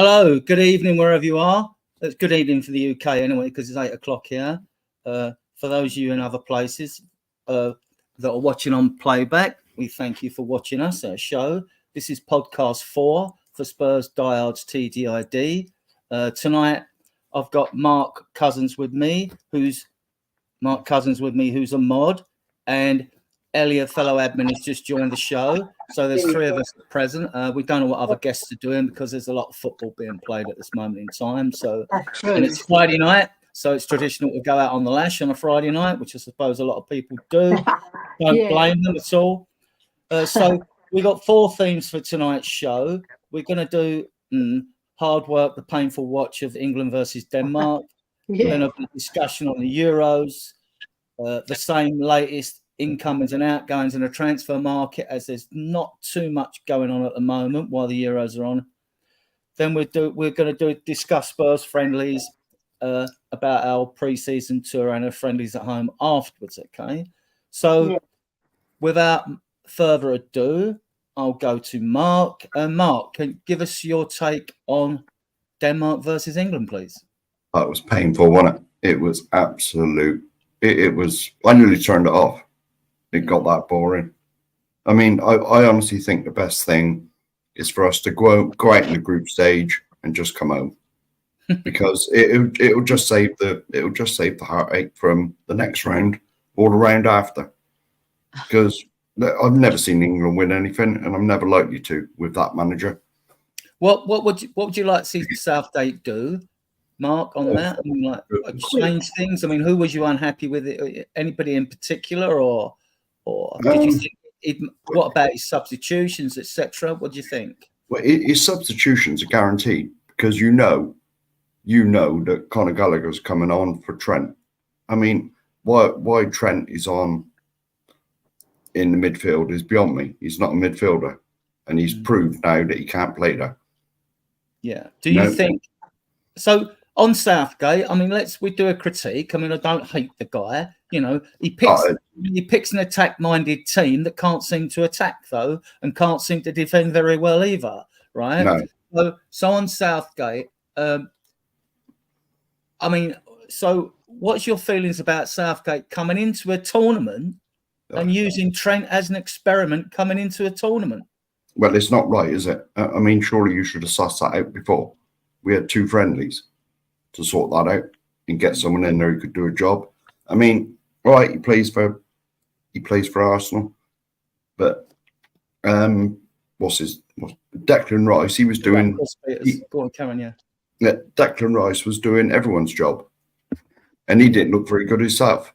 Hello, good evening wherever you are. It's good evening for the UK anyway, because it's 8 o'clock here. For those of you in other places that are watching on playback, we thank you for watching us at a show. This is podcast 4 for Spurs Diehards TDID. Tonight, I've got Mark Cousins with me, who's a mod, and Elliot, fellow admin, has just joined the show. So there's 3 of us present. We don't know what other guests are doing because there's a lot of football being played at this moment in time. So, and it's Friday night, so it's traditional to go out on the lash on a Friday night, which I suppose a lot of people do. Don't blame them at all. So we got 4 themes for tonight's show. We're going to do hard work, the painful watch of England versus Denmark. Then a discussion on the Euros, the same latest incomings and outgoings in the transfer market, as there's not too much going on at the moment while the Euros are on. Then we're going to discuss Spurs friendlies, about our pre-season tour and our friendlies at home afterwards. Okay, so without further ado, I'll go to Mark. Mark, can you give us your take on Denmark versus England, please? It was painful, wasn't it? It was absolute. It was. I nearly turned it off. It got that boring. I mean, I honestly think the best thing is for us to go out in the group stage and just come home, because it'll just save the heartache from the next round or the round after. Because I've never seen England win anything, and I'm never likely to with that manager. What would you like to see Southgate do, Mark, on that? I mean, like change things. I mean, who was you unhappy with? Anybody in particular, or did you think? What about his substitutions, etc.? What do you think? Well, his substitutions are guaranteed, because you know that Conor Gallagher's coming on for Trent. I mean, why Trent is on in the midfield is beyond me. He's not a midfielder, and he's proved now that he can't play there. Yeah. Do you think so? On Southgate, I mean, we do a critique. I mean, I don't hate the guy. You know, he picks an attack-minded team that can't seem to attack, though, and can't seem to defend very well either, right? No. So on Southgate, I mean, so what's your feelings about Southgate coming into a tournament and using Trent as an experiment coming into a tournament? Well, it's not right, is it? I mean, surely you should have sussed that out before. We had 2 friendlies to sort that out and get someone in there who could do a job. I mean, right, he plays for Arsenal, but Declan Rice? He was doing. Go on, Karen. Yeah, Declan Rice was doing everyone's job, and he didn't look very good himself.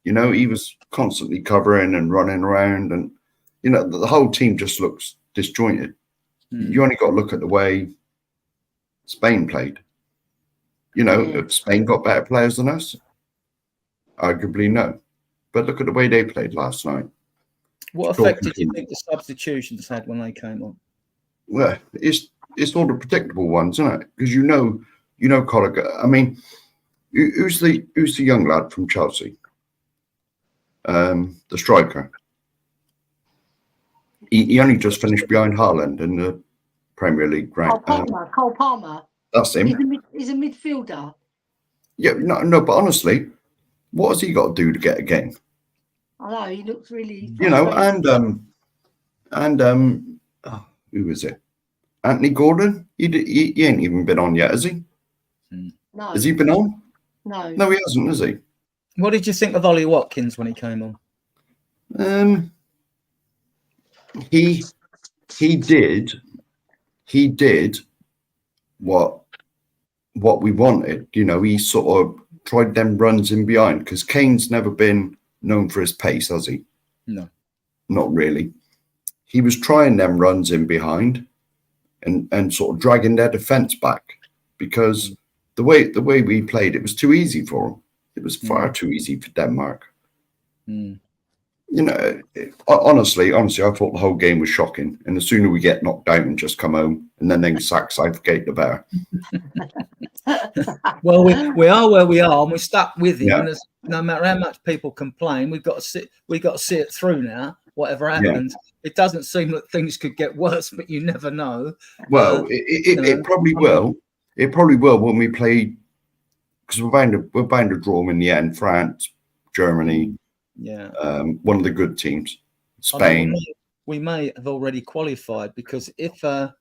You know, he was constantly covering and running around, and you know the whole team just looks disjointed. You only got to look at the way Spain played. You know, have Spain got better players than us? Arguably, no. But look at the way they played last night. What effect did you think the substitutions had when they came on? Well, it's all the predictable ones, isn't it? Because you know, Collier. I mean, who's the young lad from Chelsea? The striker. He only just finished behind Haaland in the Premier League. Cole Palmer. That's him. He's a midfielder. Yeah, no, but honestly, what has he got to do to get a game? I know, he looks really. You know, and who is it? Anthony Gordon. He ain't even been on yet, has he? No. Has he been on? No. No, he hasn't, has he? What did you think of Ollie Watkins when he came on? He did what we wanted. You know, he sort of tried them runs in behind, because Kane's never been known for his pace, has he? No, not really. He was trying them runs in behind and sort of dragging their defense back, because the way we played, it was too easy for them. It was far too easy for Denmark. You know, honestly, I thought the whole game was shocking. And the sooner we get knocked out and just come home, and then sack Southgate, the better. Well, we are where we are, and we're stuck with him. Yeah. And no matter how much people complain, we've got to see it through now. whatever happens. It doesn't seem that things could get worse, but you never know. Well, it probably will. It probably will when we play, because we're bound to draw them in the end. France, Germany, one of the good teams, Spain. We may have already qualified, because if our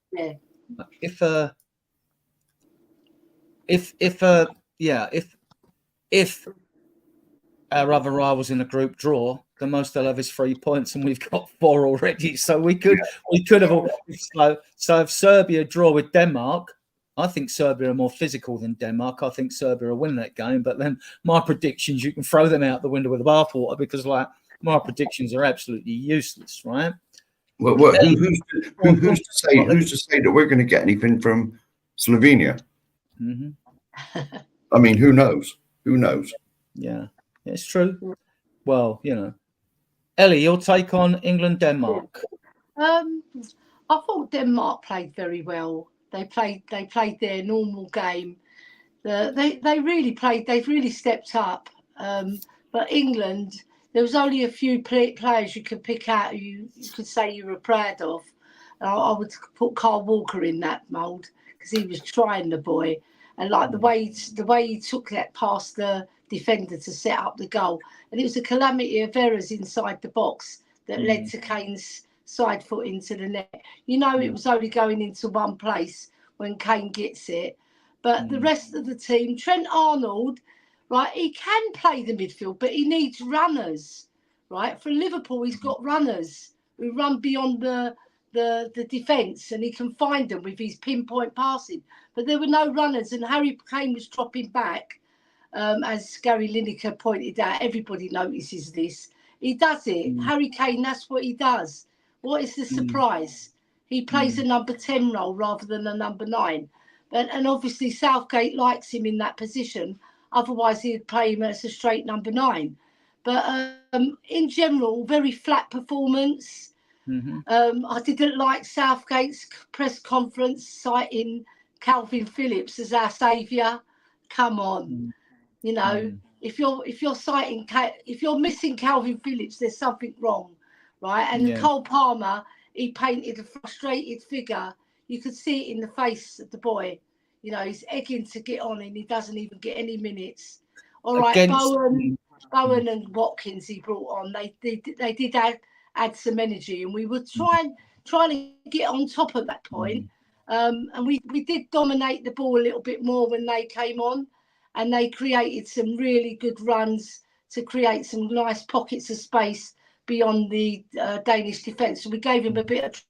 other rivals in the group draw, the most they'll have is 3 points, and we've got 4 already. So we could have. So if Serbia draw with Denmark, I think Serbia are more physical than Denmark. I think Serbia will win that game. But then my predictions, you can throw them out the window with the bathwater, because like my predictions are absolutely useless, right? Well, who's to say that we're going to get anything from Slovenia? I mean, who knows? Who knows? Yeah, it's true. Well, Ellie, your take on England-Denmark? I thought Denmark played very well. They played their normal game. They really played. They've really stepped up. But England, there was only a few players you could pick out who you could say you were proud of. I would put Carl Walker in that mould, because he was trying the boy, and like the way he took that past the defender to set up the goal, and it was a calamity of errors inside the box that led to Kane's side foot into the net. It was only going into one place when Kane gets it, but the rest of the team, Trent Arnold, right, he can play the midfield, but he needs runners, right? For Liverpool, he's got runners who run beyond the defence, and he can find them with his pinpoint passing. But there were no runners, and Harry Kane was dropping back, as Gary Lineker pointed out. Everybody notices this. He does it. Harry Kane, that's what he does. What is the surprise? He plays a number 10 role rather than a number 9. And obviously Southgate likes him in that position. Otherwise, he'd play him as a straight number 9. But in general, very flat performance. I didn't like Southgate's press conference citing Calvin Phillips as our saviour. Come on, if you're missing Calvin Phillips, there's something wrong, right? And Cole Palmer, he painted a frustrated figure. You could see it in the face of the boy. He's egging to get on, and he doesn't even get any minutes. All right, Bowen and Watkins he brought on. They did add some energy, and we were trying to get on top of that point. And we did dominate the ball a little bit more when they came on, and they created some really good runs to create some nice pockets of space beyond the Danish defence. So we gave him a bit of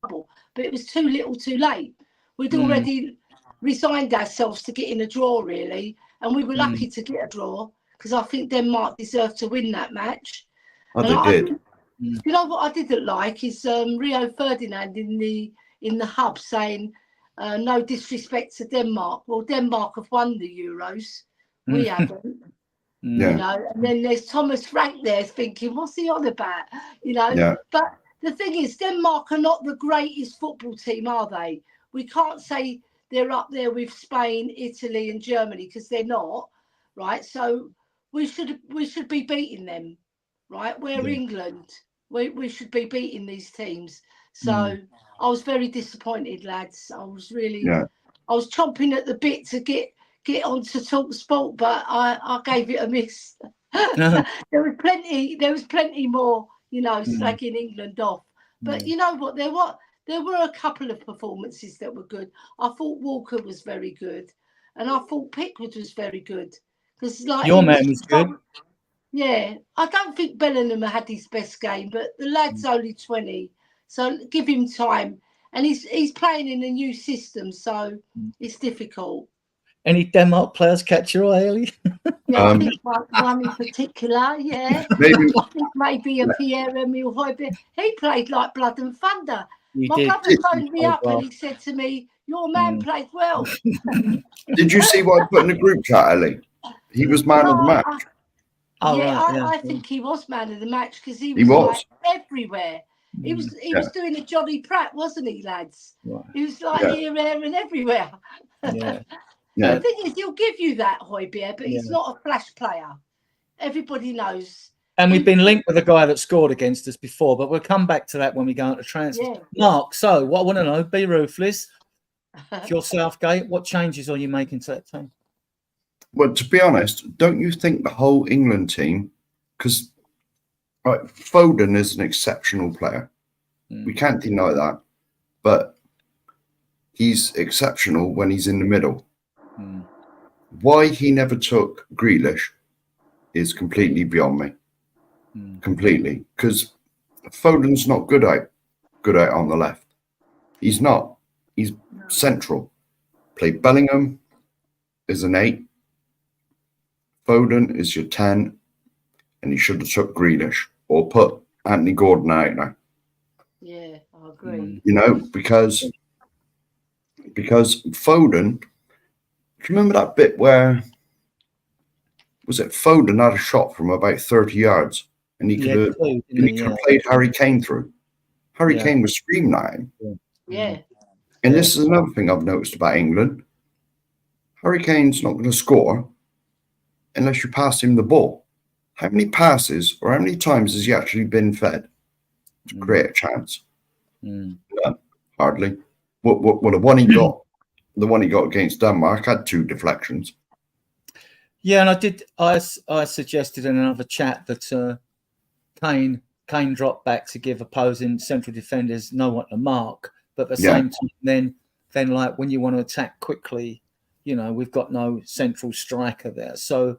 trouble, but it was too little too late. We'd already resigned ourselves to getting a draw, really, and we were lucky to get a draw, because I think Denmark deserved to win that match. Oh, they did. You know what I didn't like is Rio Ferdinand in the hub saying no disrespect to Denmark. Well, Denmark have won the Euros. We haven't. And then there's Thomas Frank there thinking, what's he on about? But the thing is, Denmark are not the greatest football team, are they? We can't say they're up there with Spain, Italy and Germany, because they're not, right? So we should be beating them, right? We're England. We should be beating these teams. So I was very disappointed, lads. I was really, I was chomping at the bit to get onto Talk Sport, but I gave it a miss. There was plenty more, slagging England off. But you know what? There were a couple of performances that were good. I thought Walker was very good, and I thought Pickford was very good. Because your man was good. Yeah, I don't think Bellingham had his best game, but the lad's only 20, so give him time. And he's playing in a new system, so it's difficult. Any Denmark players catch your eye, Ellie? Yeah, I think one in particular, yeah. Maybe. I think maybe a Pierre-Emile Højbjerg. He played like blood and thunder. My brother phoned me up and he said to me, your man played well. Did you see what I put in the group chat, Ellie? He was man of the match. I think he was man of the match, because he was like everywhere. He was doing a Johnny Pratt, wasn't he, lads? Right. He was like here, there and everywhere. The thing is, he'll give you that, Højbjerg, but he's not a flash player. Everybody knows And we've been linked with a guy that scored against us before, but we'll come back to that when we go into transfers. Yeah. Mark, so what I want to know, be ruthless. If you're Southgate, what changes are you making to that team? Well, to be honest, don't you think the whole England team, because right, Foden is an exceptional player. We can't deny that. But he's exceptional when he's in the middle. Why he never took Grealish is completely beyond me. Completely. Because Foden's not good at on the left. He's not. He's central. Played Bellingham as an 8. Foden is your 10. And he should have took Grealish or put Anthony Gordon out there. Yeah, I agree. You know, because Foden, do you remember that bit where was it Foden had a shot from about 30 yards and he could have played Harry Kane through? Harry Kane was screaming at him. Yeah. And this is another thing I've noticed about England. Harry Kane's not going to score unless you pass him the ball. How many passes or how many times has he actually been fed to create a chance? None, hardly. Well, the one he got against Denmark had 2 deflections. Yeah, and I suggested in another chat that Kane dropped back to give opposing central defenders no one to mark, but at the same time, then like when you want to attack quickly, you know, we've got no central striker there, so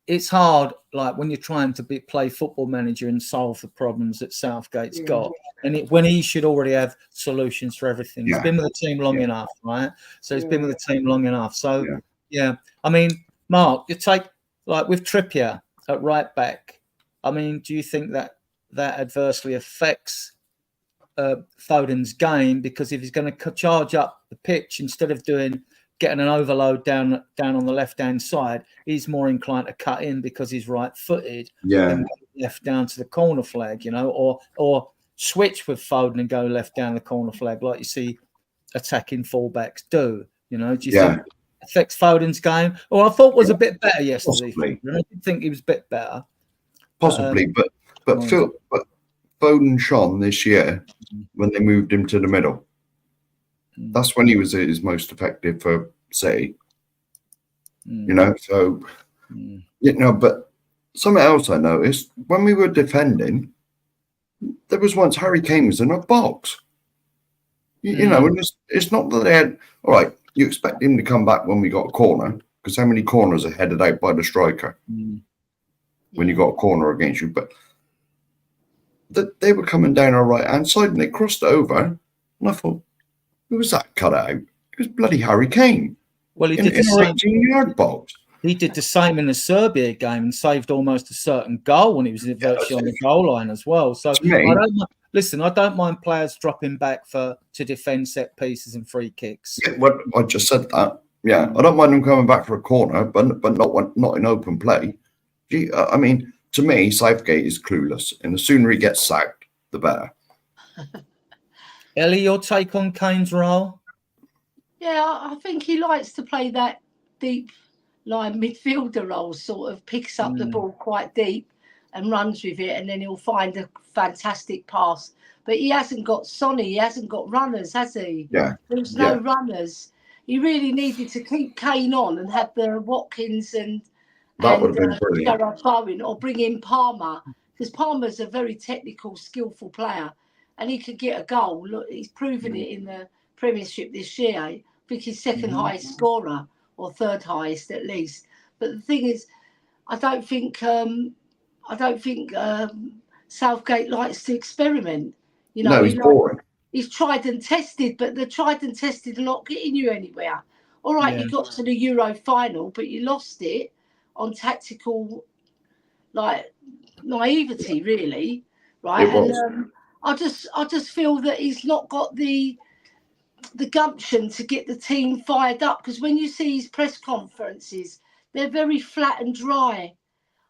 it's hard, like when you're trying to play football manager and solve the problems that Southgate's got, and when he should already have solutions for everything. He's been with the team long enough, right? So he's been with the team long enough. So I mean, Mark, you take like with Trippier at right back. I mean, do you think that adversely affects Foden's game? Because if he's going to charge up the pitch instead of getting an overload down on the left-hand side, he's more inclined to cut in because he's right-footed and left down to the corner flag, you know, or switch with Foden and go left down the corner flag like you see attacking fullbacks do, you know. Do you think it affects Foden's game? Well, I thought was a bit better yesterday. I did think he was a bit better. Possibly, but Foden shone this year when they moved him to the middle. That's when he was at his most effective for City. You know, so you know, but something else I noticed when we were defending, there was once Harry Kane was in a box. You know, and it's not that they had all right, you expect him to come back when we got a corner, because how many corners are headed out by the striker when you got a corner against you? But they were coming down our right hand side and they crossed it over, and I thought, who was that cut out? It was bloody Harry Kane. Well, he did in our 18-yard box. He did the same in the Serbia game and saved almost a certain goal when he was virtually on the goal line as well. So I don't mind players dropping back to defend set pieces and free kicks. Yeah, well, I just said that. Yeah, I don't mind them coming back for a corner, but not in open play. I mean, to me, Southgate is clueless, and the sooner he gets sacked, the better. Ellie, your take on Kane's role? Yeah, I think he likes to play that deep line midfielder role, sort of picks up the ball quite deep and runs with it, and then he'll find a fantastic pass. But he hasn't got Sonny, he hasn't got runners, has he? Yeah. There's no runners. He really needed to keep Kane on and have the Watkins and would have been brilliant. Bowen, or bring in Palmer, because Palmer's a very technical, skillful player, and he could get a goal. Look, he's proven it in the Premiership this year. I think he's second highest scorer, or third highest at least. But the thing is, I don't think Southgate likes to experiment. You know, no, he's boring. He's tried and tested, but the tried and tested are not getting you anywhere. All right, you got to the Euro final, but you lost it on tactical, like, naivety, really, right? And I just feel that he's not got the gumption to get the team fired up, because when you see his press conferences, they're very flat and dry.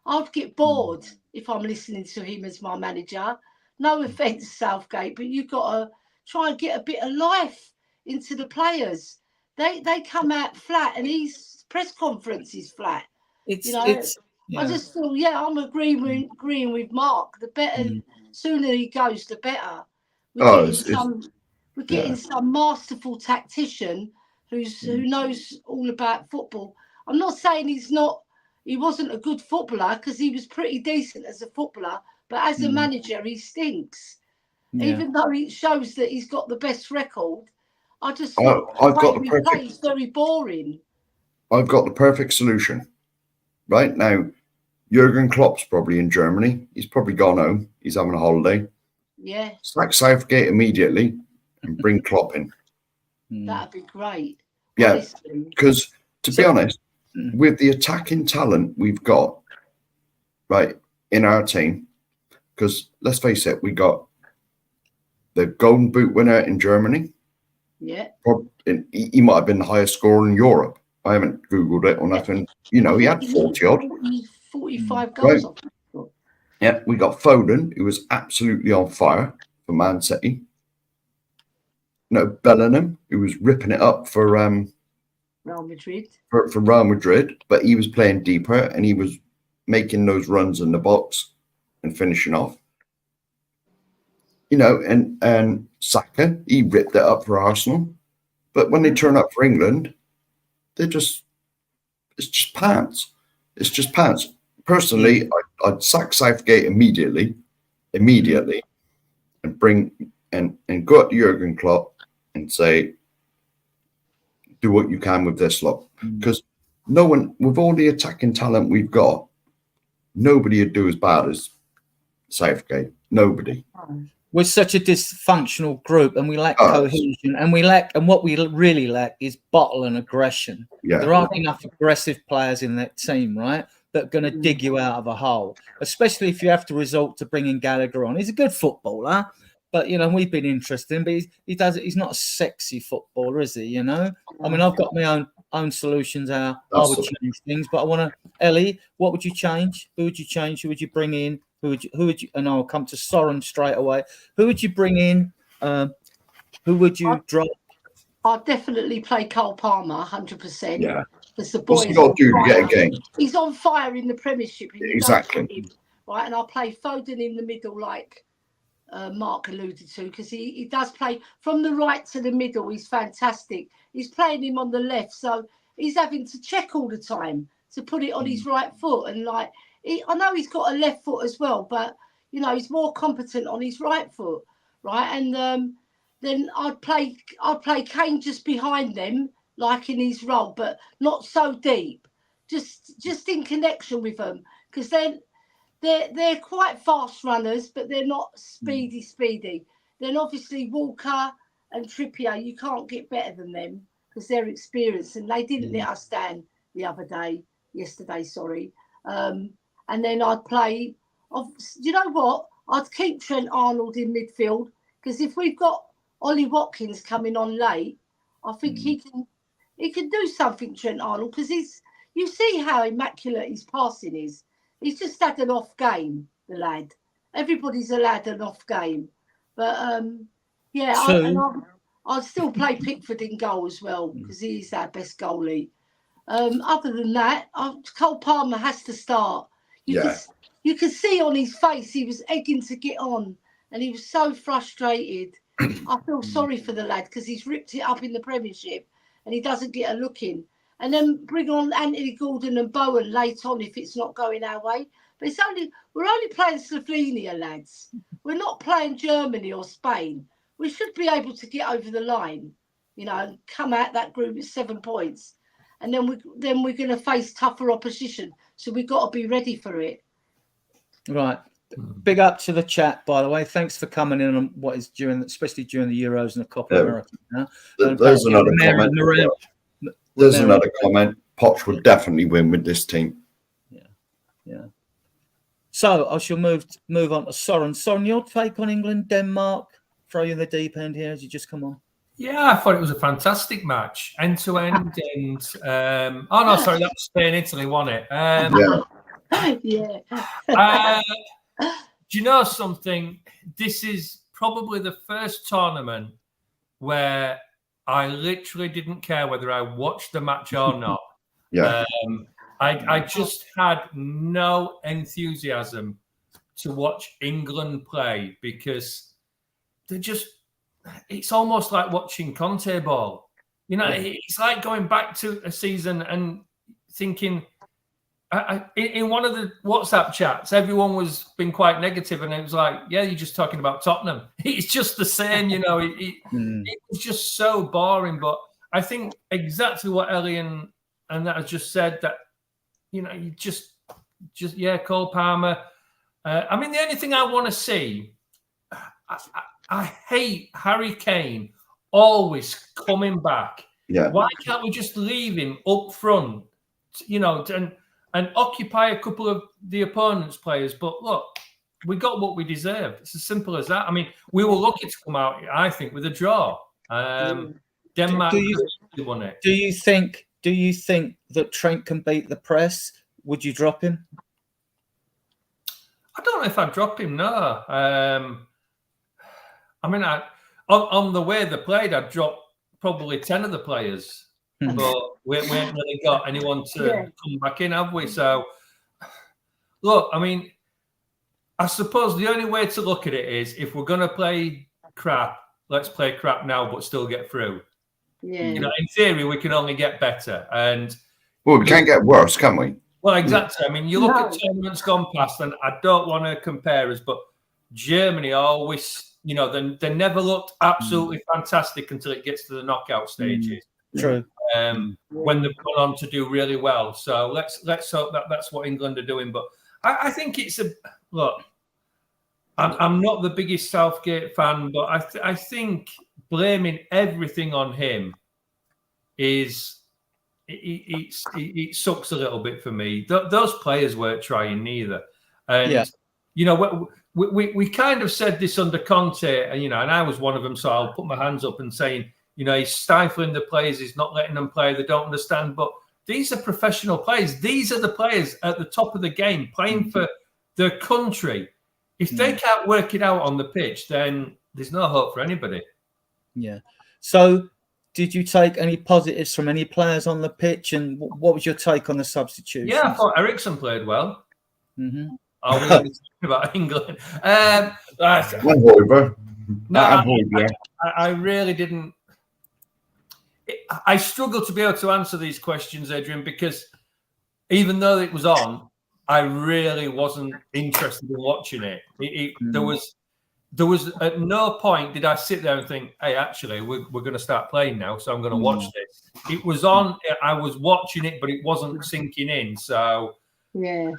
I'd get bored if I'm listening to him as my manager. No offence, Southgate, but you've got to try and get a bit of life into the players. They come out flat, and his press conference is flat. It's I just feel, I'm agreeing with Mark. The better, sooner he goes, the better. We're getting some masterful tactician who knows all about football. I'm not saying he wasn't a good footballer, because he was pretty decent as a footballer, but as a manager, he stinks. Yeah. Even though it shows that he's got the best record, I just think the play is very boring. I've got the perfect solution. Right now, Jurgen Klopp's probably in Germany. He's probably gone home. He's having a holiday. Yeah. Sack Southgate immediately and bring Klopp in. That'd be great. Yeah, because to be honest, with the attacking talent we've got, right, in our team, because let's face it, we got the Golden Boot winner in Germany. Yeah. He might have been the highest scorer in Europe. I haven't Googled it or nothing. He had 40 odd. 45 goals. Right. Yeah, we got Foden, who was absolutely on fire for Man City. Bellingham, who was ripping it up for Real Madrid. For Real Madrid, but he was playing deeper and he was making those runs in the box and finishing off. And Saka, he ripped it up for Arsenal. But when they turn up for England, it's just pants. It's just pants. Personally, I'd sack Southgate immediately, and bring and go to Jurgen Klopp and say, do what you can with this lot. Because no one, with all the attacking talent we've got, nobody would do as bad as Southgate. Nobody. We're such a dysfunctional group, and we lack cohesion, and what we really lack is bottle and aggression. Yeah. There aren't enough aggressive players in that team, right, that are going to dig you out of a hole, especially if you have to resort to bringing Gallagher on. He's a good footballer, but, we've been interested in him, but he's not a sexy footballer, is he, I mean, I've got my own solutions how I would change things, but I want to, Ellie, what would you change? Who would you change? Who would you bring in? Who would you? And I'll come to Soren straight away. Who would you bring in? Who would you drop? I'd definitely play Cole Palmer, 100%. Yeah. Because the boy, what's he got to do to get a game? He's on fire in the Premiership. Exactly. Him, right, and I'll play Foden in the middle, like Mark alluded to, because he does play from the right to the middle. He's fantastic. He's playing him on the left, so he's having to check all the time to put it on his right foot, and I know he's got a left foot as well, but he's more competent on his right foot, right? And then I'd play Kane just behind them, like in his role, but not so deep, just in connection with them, because they're quite fast runners, but they're not speedy. Then obviously Walker and Trippier, you can't get better than them because they're experienced, and they didn't let us down yesterday. And then I'd play, you know what? I'd keep Trent Arnold in midfield, because if we've got Ollie Watkins coming on late, I think he can do something, Trent Arnold, because you see how immaculate his passing is. He's just had an off game, the lad. Everybody's allowed an off game. But I'd still play Pickford in goal as well, because he's our best goalie. Other than that, Cole Palmer has to start. You could see on his face he was egging to get on, and he was so frustrated. I feel sorry for the lad, because he's ripped it up in the Premiership and he doesn't get a look in. And then bring on Anthony Gordon and Bowen late on if it's not going our way. But we're only playing Slovenia, lads. We're not playing Germany or Spain. We should be able to get over the line, and come out that group with 7 points. And then we're going to face tougher opposition. So we've got to be ready for it. Right. Big up to the chat, by the way. Thanks for coming in on what is especially during the Euros and the Copa America. There's another comment. There's another comment. Poch would definitely win with this team. Yeah. So I shall move on to Soren. Soren, your take on England, Denmark? Throw you in the deep end here as you just come on. Yeah, I thought it was a fantastic match, end to end, and that was Spain, Italy won it. Do you know something? This is probably the first tournament where I literally didn't care whether I watched the match or not. I just had no enthusiasm to watch England play because it's almost like watching Conte ball. You know, it's like going back to a season and thinking, in one of the WhatsApp chats, everyone was being quite negative, and it was like, yeah, you're just talking about Tottenham. It's just the same, you know. It was just so boring. But I think exactly what Ellie and that has just said, that, you know, you just Cole Palmer. I mean, the only thing I want to see, I hate Harry Kane always coming back. Yeah. Why can't we just leave him up front, you know, and occupy a couple of the opponent's players? But look, we got what we deserved. It's as simple as that. I mean, we were lucky to come out, I think, with a draw. Denmark won it. Do you think that Trent can beat the press? Would you drop him? I don't know if I'd drop him, no. I mean, on the way they played, I'd drop probably 10 of the players. But we haven't really got anyone to come back in, have we? So, look, I mean, I suppose the only way to look at it is, if we're going to play crap, let's play crap now but still get through. Yeah. You know, in theory, we can only get better. And Well, we can't get worse, can we? well, exactly. I mean, you look at tournaments gone past, and I don't want to compare us, but Germany always, you know, they never looked absolutely fantastic until it gets to the knockout stages. True. When they've gone on to do really well. So let's hope that that's what England are doing. But I think it's look. I'm not the biggest Southgate fan, but I think blaming everything on him is. It sucks a little bit for me. Those players weren't trying neither, and you know, we kind of said this under Conte, and you know, and I was one of them, so I'll put my hands up and saying, you know, he's stifling the players, he's not letting them play, they don't understand. But these are professional players. These are the players at the top of the game playing for their country. If they can't work it out on the pitch, then there's no hope for anybody. Yeah. So, did you take any positives from any players on the pitch, and what was your take on the substitutions? Yeah, I thought Ericsson played well. Mm-hmm. Are we talking about England? I really didn't. I struggle to be able to answer these questions, Adrian, because even though it was on, I really wasn't interested in watching it. There was at no point did I sit there and think, hey, actually, we're going to start playing now, so I'm going to watch this. It was on. I was watching it, but it wasn't sinking in. So, yeah,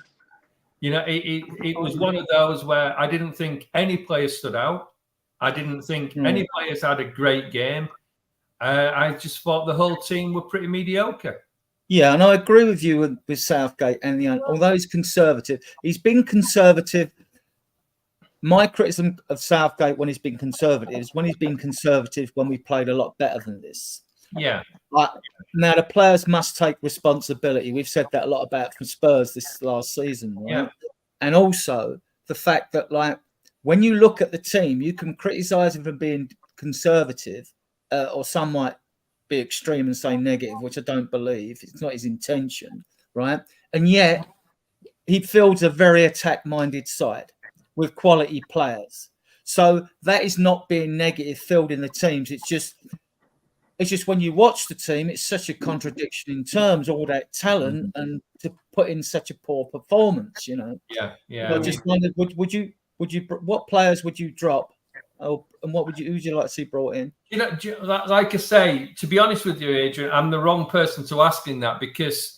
you know, it was one of those where I didn't think any players stood out. I didn't think any players had a great game. I just thought the whole team were pretty mediocre. Yeah, and I agree with you with Southgate. And although he's conservative, he's been conservative. My criticism of Southgate when he's been conservative is when he's been conservative when we played a lot better than this. Yeah. Now, the players must take responsibility. We've said that a lot about from Spurs this last season. Right? Yeah. And also the fact that, like, when you look at the team, you can criticise him for being conservative, or some might be extreme and say negative, which I don't believe. It's not his intention, right? And yet he fields a very attack-minded side with quality players. So that is not being negative fielding the teams. It's just when you watch the team, it's such a contradiction in terms of all that talent and to put in such a poor performance, you know. Yeah. I just wondered, would you what players would you drop? Oh, and who would you like to see brought in? You know, like I say, to be honest with you, Adrian, I'm the wrong person to asking that because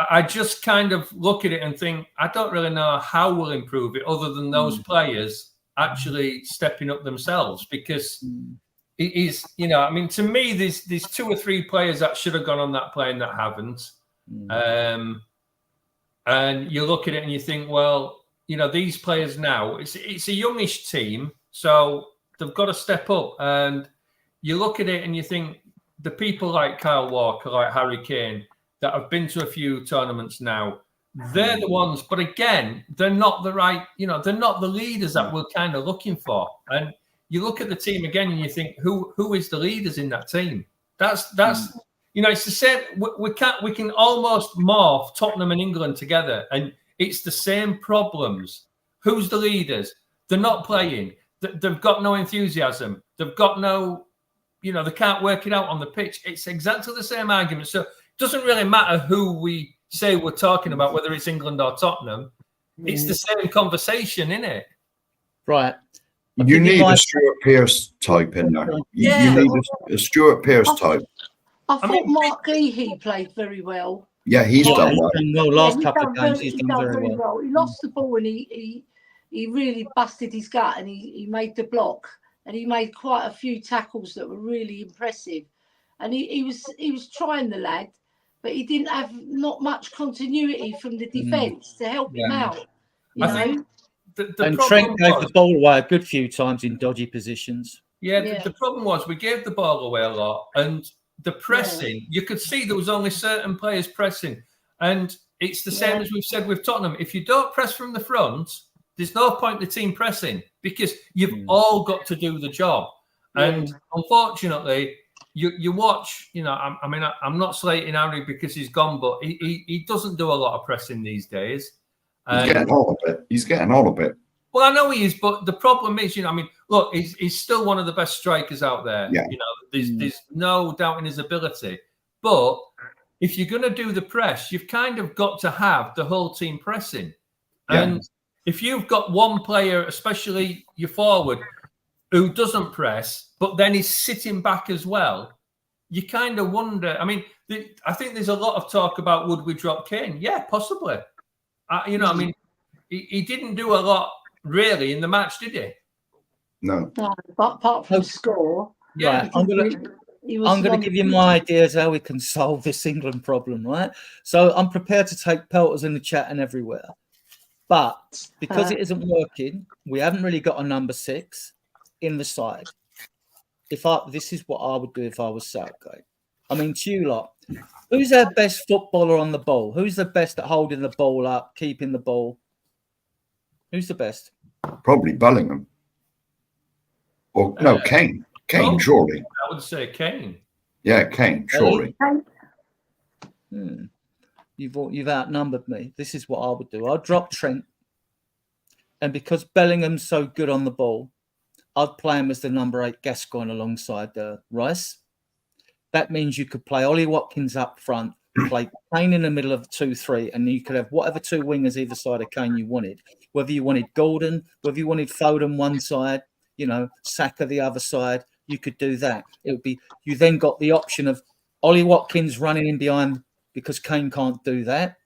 I just kind of look at it and think, I don't really know how we'll improve it other than those players actually stepping up themselves, because it is, you know, I mean, to me, there's 2 or 3 players that should have gone on that plane that haven't. And you look at it and you think, well, you know, these players now, it's a youngish team, so they've got to step up. And you look at it and you think the people like Kyle Walker, like Harry Kane, that have been to a few tournaments now, they're the ones. But again, they're not the right, you know, they're not the leaders that we're kind of looking for. And you look at the team again and you think, who is the leaders in that team? That's You know, it's the same. We can almost morph Tottenham and England together, and it's the same problems. Who's the leaders? They're not playing. They've got no enthusiasm. They've got no, you know, they can't work it out on the pitch. It's exactly the same argument. So it doesn't really matter who we say we're talking about, whether it's England or Tottenham. It's the same conversation, isn't it? Right. You need a Stuart Pearce type in there. You need a Stuart Pearce type. I thought Mark Geehee played very well. Yeah, he's done well. Well, last couple of games, he's done very well. He lost the ball and he really busted his gut and he made the block and he made quite a few tackles that were really impressive. And he was trying the lad, but he didn't have not much continuity from the defence to help him out. You know? And Trent gave the ball away a good few times in dodgy positions. Yeah, the problem was we gave the ball away a lot, and the pressing, you could see there was only certain players pressing. And it's the same as we've said with Tottenham. If you don't press from the front, there's no point in the team pressing because you've all got to do the job. And unfortunately, you watch, you know, I mean, I'm not slating Harry because he's gone, but he doesn't do a lot of pressing these days. He's getting on a bit. He's getting on a bit. Well, I know he is, but the problem is, you know, I mean, look, he's still one of the best strikers out there. Yeah. You know, there's no doubt in his ability. But if you're going to do the press, you've kind of got to have the whole team pressing. Yeah. And if you've got one player, especially your forward, who doesn't press, but then he's sitting back as well, you kind of wonder. I mean, I think there's a lot of talk about would we drop Kane? Yeah, possibly. You know, I mean, he didn't do a lot really in the match, did he? No. But apart from score, Right. I'm gonna give you my ideas how we can solve this England problem, right? So I'm prepared to take pelters in the chat and everywhere. But because it isn't working, we haven't really got a number 6 in the side. This is what I would do if I was Southgate. I mean, to you lot, who's our best footballer on the ball? Who's the best at holding the ball up, keeping the ball? Who's the best? Probably Bellingham. Or no, Kane. Kane, surely. I would say Kane. Yeah, Kane, surely. You've outnumbered me. This is what I would do. I'd drop Trent. And because Bellingham's so good on the ball, I'd play him as the number 8 Gascoigne alongside Rice. That means you could play Ollie Watkins up front, play Kane in the middle of 2-3, and you could have whatever 2 wingers either side of Kane you wanted. Whether you wanted Gordon, whether you wanted Foden one side, you know, Saka the other side, you could do that. It would be, you then got the option of Ollie Watkins running in behind because Kane can't do that.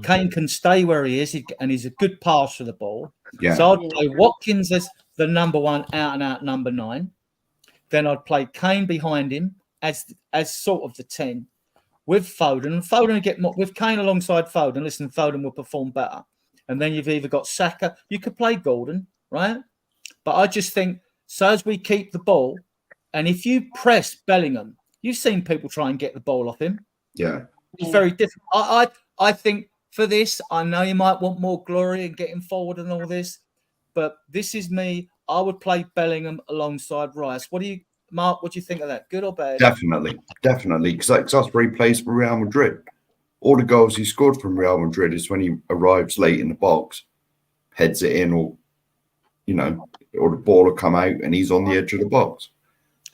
Kane can stay where he is, and he's a good passer of the ball. Yeah. So I'd play Watkins as the number 1, out and out number 9. Then I'd play Kane behind him as sort of the 10 with Foden. Foden would get more with Kane alongside Foden. Listen, Foden will perform better. And then you've either got Saka. You could play Gordon, right? But I just think, so as we keep the ball, and if you press Bellingham, you've seen people try and get the ball off him. Yeah. It's very difficult. I think for this, I know you might want more glory and getting forward and all this, but this is me. I would play Bellingham alongside Rice. What do you, Mark? What do you think of that? Good or bad? Definitely. Because that's where he plays for Real Madrid. All the goals he scored from Real Madrid is when he arrives late in the box, heads it in, or you know, or the ball will come out and he's on the edge of the box.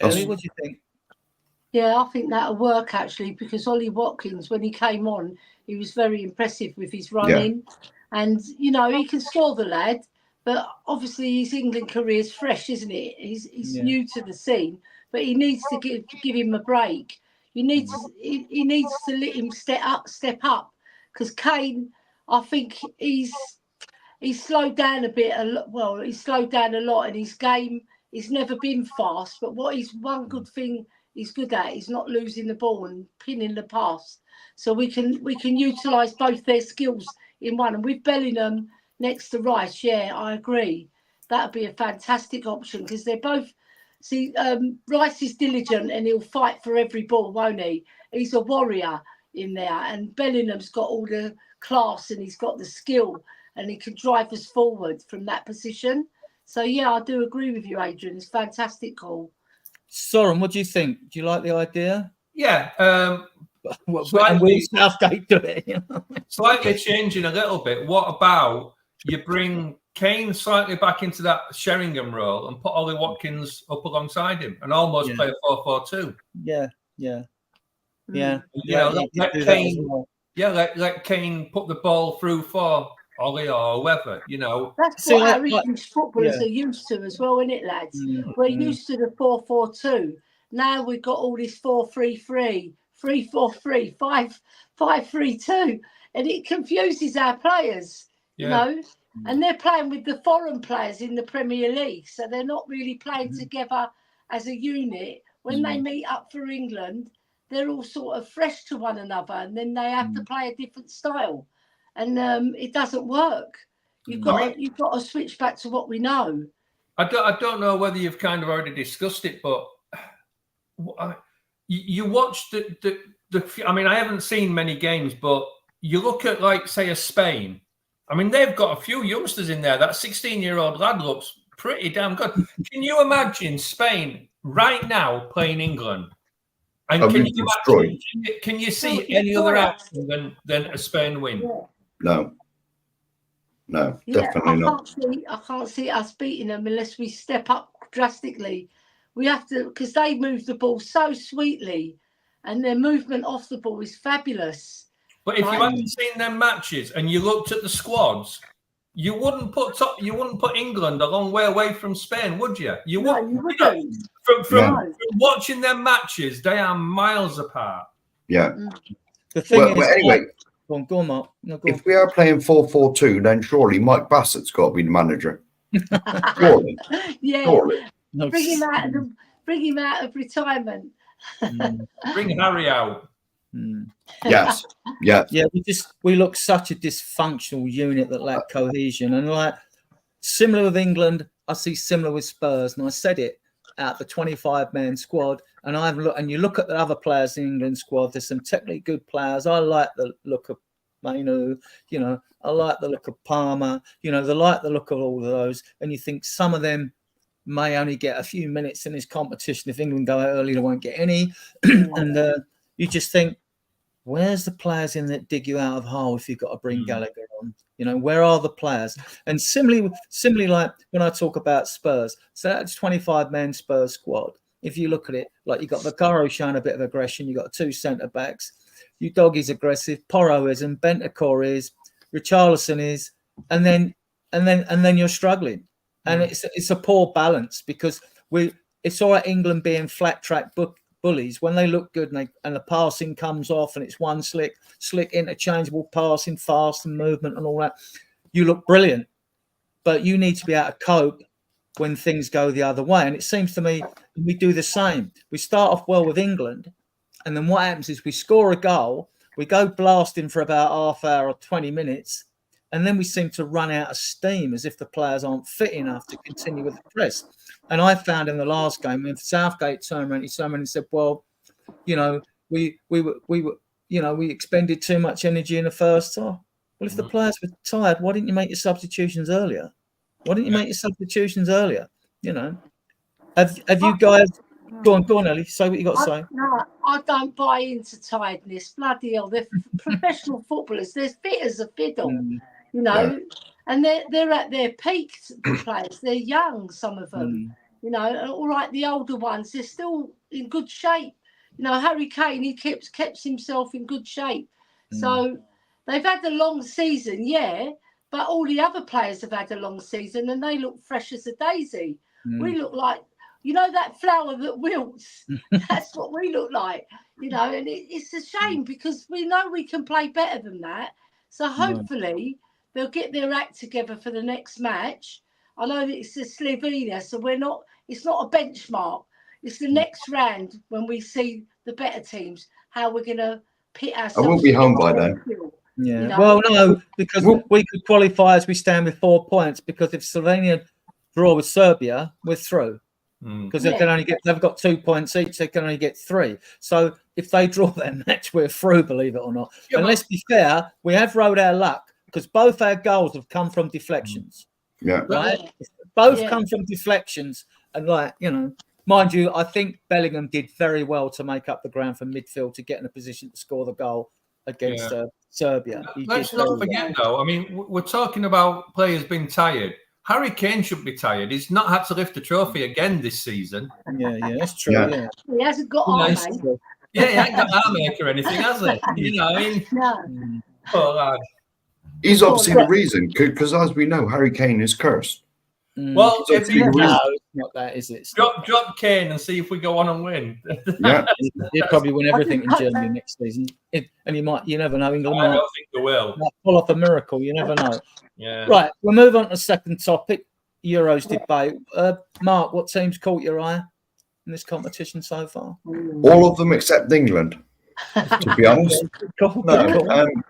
Ellie, what do you think? Yeah, I think that'll work actually, because Ollie Watkins, when he came on, he was very impressive with his running. And, you know, he can score the lad, but obviously his England career is fresh, isn't it? He's new to the scene, but he needs to give him a break. He needs to let him step up, because Kane, I think he's slowed down a bit. Well, he's slowed down a lot, and his game, he's never been fast. But one good thing he's good at is not losing the ball and pinning the pass. So we can utilise both their skills in one. And with Bellingham next to Rice, yeah, I agree. That would be a fantastic option, because they're both. See, Rice is diligent and he'll fight for every ball, won't he? He's a warrior in there, and Bellingham's got all the class and he's got the skill, and he can drive us forward from that position. So yeah, I do agree with you, Adrian. It's a fantastic call. Soren, what do you think? Do you like the idea? Yeah. And will Southgate do it? You know? Slightly changing a little bit. What about you bring Kane slightly back into that Sheringham role and put Ollie Watkins up alongside him and almost play a 4-4-2? Yeah. Let Kane. Well. Yeah, let Kane put the ball through for Ollie or whoever. That's what our English footballers are used to as well, isn't it, lads? We're used to the 4-4-2. Now we've got all this 4-3-3, 3-4-3, 5-5-3-2, and it confuses our players. You know, and they're playing with the foreign players in the Premier League, so they're not really playing together as a unit. When they meet up for England, they're all sort of fresh to one another, and then they have to play a different style, and it doesn't work. You've got to switch back to what we know. I don't know whether you've kind of already discussed it, but you watched the. I mean, I haven't seen many games, but you look at, like, say, a Spain. I mean, they've got a few youngsters in there. That 16-year-old lad looks pretty damn good. Can you imagine Spain right now playing England? And can you see any other outcome than a Spain win? No, definitely not. I can't see us beating them unless we step up drastically. We have to, because they move the ball so sweetly, and their movement off the ball is fabulous. But if you hadn't seen them matches and you looked at the squads, you wouldn't put England a long way away from Spain, would you? You wouldn't. From watching them matches, they are miles apart. Yeah. The thing is, anyway, go on, Mark. No, go on. If we are playing 4-4-2, then surely Mike Bassett's got to be the manager. Surely. Yeah. Surely. No. Bring him out of retirement. Bring Harry out. Yes. Yeah. We look such a dysfunctional unit that lack cohesion, and like similar with England, I see similar with Spurs, and I said it at the 25-man squad, and I've looked, and you look at the other players in the England squad. There's some technically good players. I like the look of Mainu, I like the look of Palmer, they like the look of all of those, and you think some of them may only get a few minutes in this competition. If England go out early, they won't get any, and you just think, where's the players in that dig you out of hole if you've got to bring Gallagher on? Where are the players? And similarly, like when I talk about Spurs, so that's 25-man Spurs squad. If you look at it, like you got Vaccaro showing a bit of aggression, you got two centre backs, Udogie's aggressive, Porro isn't, Bentancur is, Richarlison is, and then you're struggling, and it's a poor balance because it's all right England being flat track bullies when they look good and the passing comes off and it's one slick interchangeable passing, fast and movement and all that. You look brilliant, but you need to be able to cope when things go the other way. And it seems to me we do the same. We start off well with England, and then what happens is we score a goal, we go blasting for about half hour or 20 minutes, and then we seem to run out of steam as if the players aren't fit enough to continue with the press. And I found in the last game, when Southgate turned around and said, well, we expended too much energy in the first half. Well, if the players were tired, why didn't you make your substitutions earlier? Have you guys... Go on, Ellie. Say what you got to say. No, I don't buy into tiredness. Bloody hell, they're professional footballers. They're fit as a fiddle, and they're at their peak. The players, they're young. Some of them, all right. The older ones, they're still in good shape. Harry Kane, he kept himself in good shape. So they've had a long season, but all the other players have had a long season, and they look fresh as a daisy. We look like. That flower that wilts, that's what we look like, and it's a shame because we know we can play better than that. So hopefully they'll get their act together for the next match. I know that it's a Slovenia, so it's not a benchmark. It's the next round when we see the better teams, how we're going to pit ourselves. I won't be home by then. Yeah, well, no, because we could qualify as we stand with 4 points, because if Slovenia draw with Serbia, we're through. Because they've got 2 points each, they can only get 3. So if they draw their match, we're through, believe it or not. And let's be fair, we have rode our luck because both our goals have come from deflections. Yeah. Right? Both come from deflections. And mind you, I think Bellingham did very well to make up the ground from midfield to get in a position to score the goal against Serbia. Let's not forget, though. I mean, we're talking about players being tired. Harry Kane should be tired. He's not had to lift the trophy again this season. Yeah, that's true. Yeah. He hasn't got arm, mate. Yeah, he ain't got arm ache or anything, has he? You know, I mean, No. poor lad. He's obviously the reason, because as we know, Harry Kane is cursed. Well, So if you No, it's not that, is it? drop Kane and see if we go on and win. Yeah, He'll probably win everything in Germany next season. And you never know. England I don't think they will. might pull off a miracle. You never know. Yeah. Right, we'll move on to the second topic, Euros debate. Mark, what teams caught your eye in this competition so far? all of them except England, to be honest.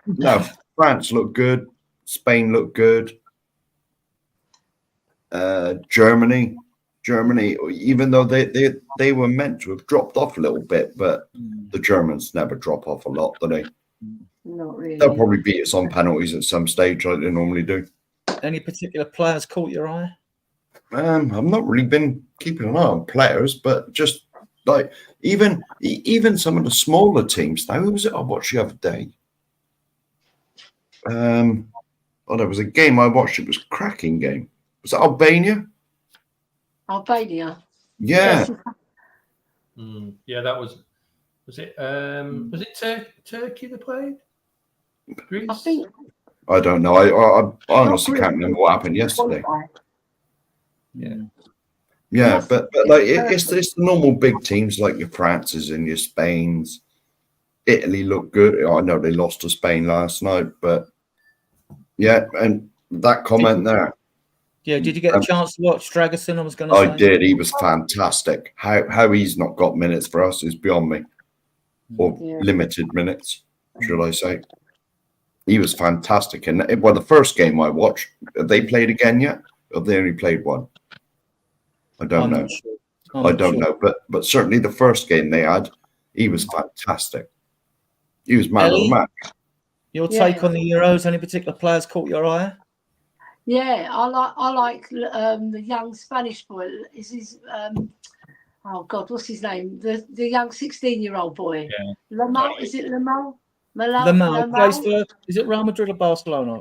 No, France looked good. Spain looked good. Germany, even though they were meant to have dropped off a little bit, but the Germans never drop off a lot, do they? Not really. They'll probably beat us on penalties at some stage, like they normally do. Any particular players caught your eye? I've not really been keeping an eye on players, but just like even some of the smaller teams. Now, who was it I watched the other day? There was a game I watched. It was a cracking game. Was it Albania? Albania. Yeah. Yeah, that was it. Was it Turkey they played? Greece? I think. I don't know. I honestly can't remember what happened yesterday. Yeah, but like it's the normal big teams like your Frances and your Spains. Italy looked good. I know they lost to Spain last night, but yeah, and that comment there. Yeah, did you get a chance to watch Dragusin? I was going to say. I did. He was fantastic. How he's not got minutes for us is beyond me, or limited minutes, should I say? He was fantastic. And well, the first game I watched, have they played again yet? Or have they only played one? I don't know. I don't know. But certainly the first game they had, he was fantastic. He was man of the match. Your take on the Euros? Any particular players caught your eye? Yeah, I like the young Spanish boy. Is his oh God, what's his name? The young 16-year-old boy. Yeah. Lamal, is it Lamal? Lamal plays for. Is it Real Madrid or Barcelona?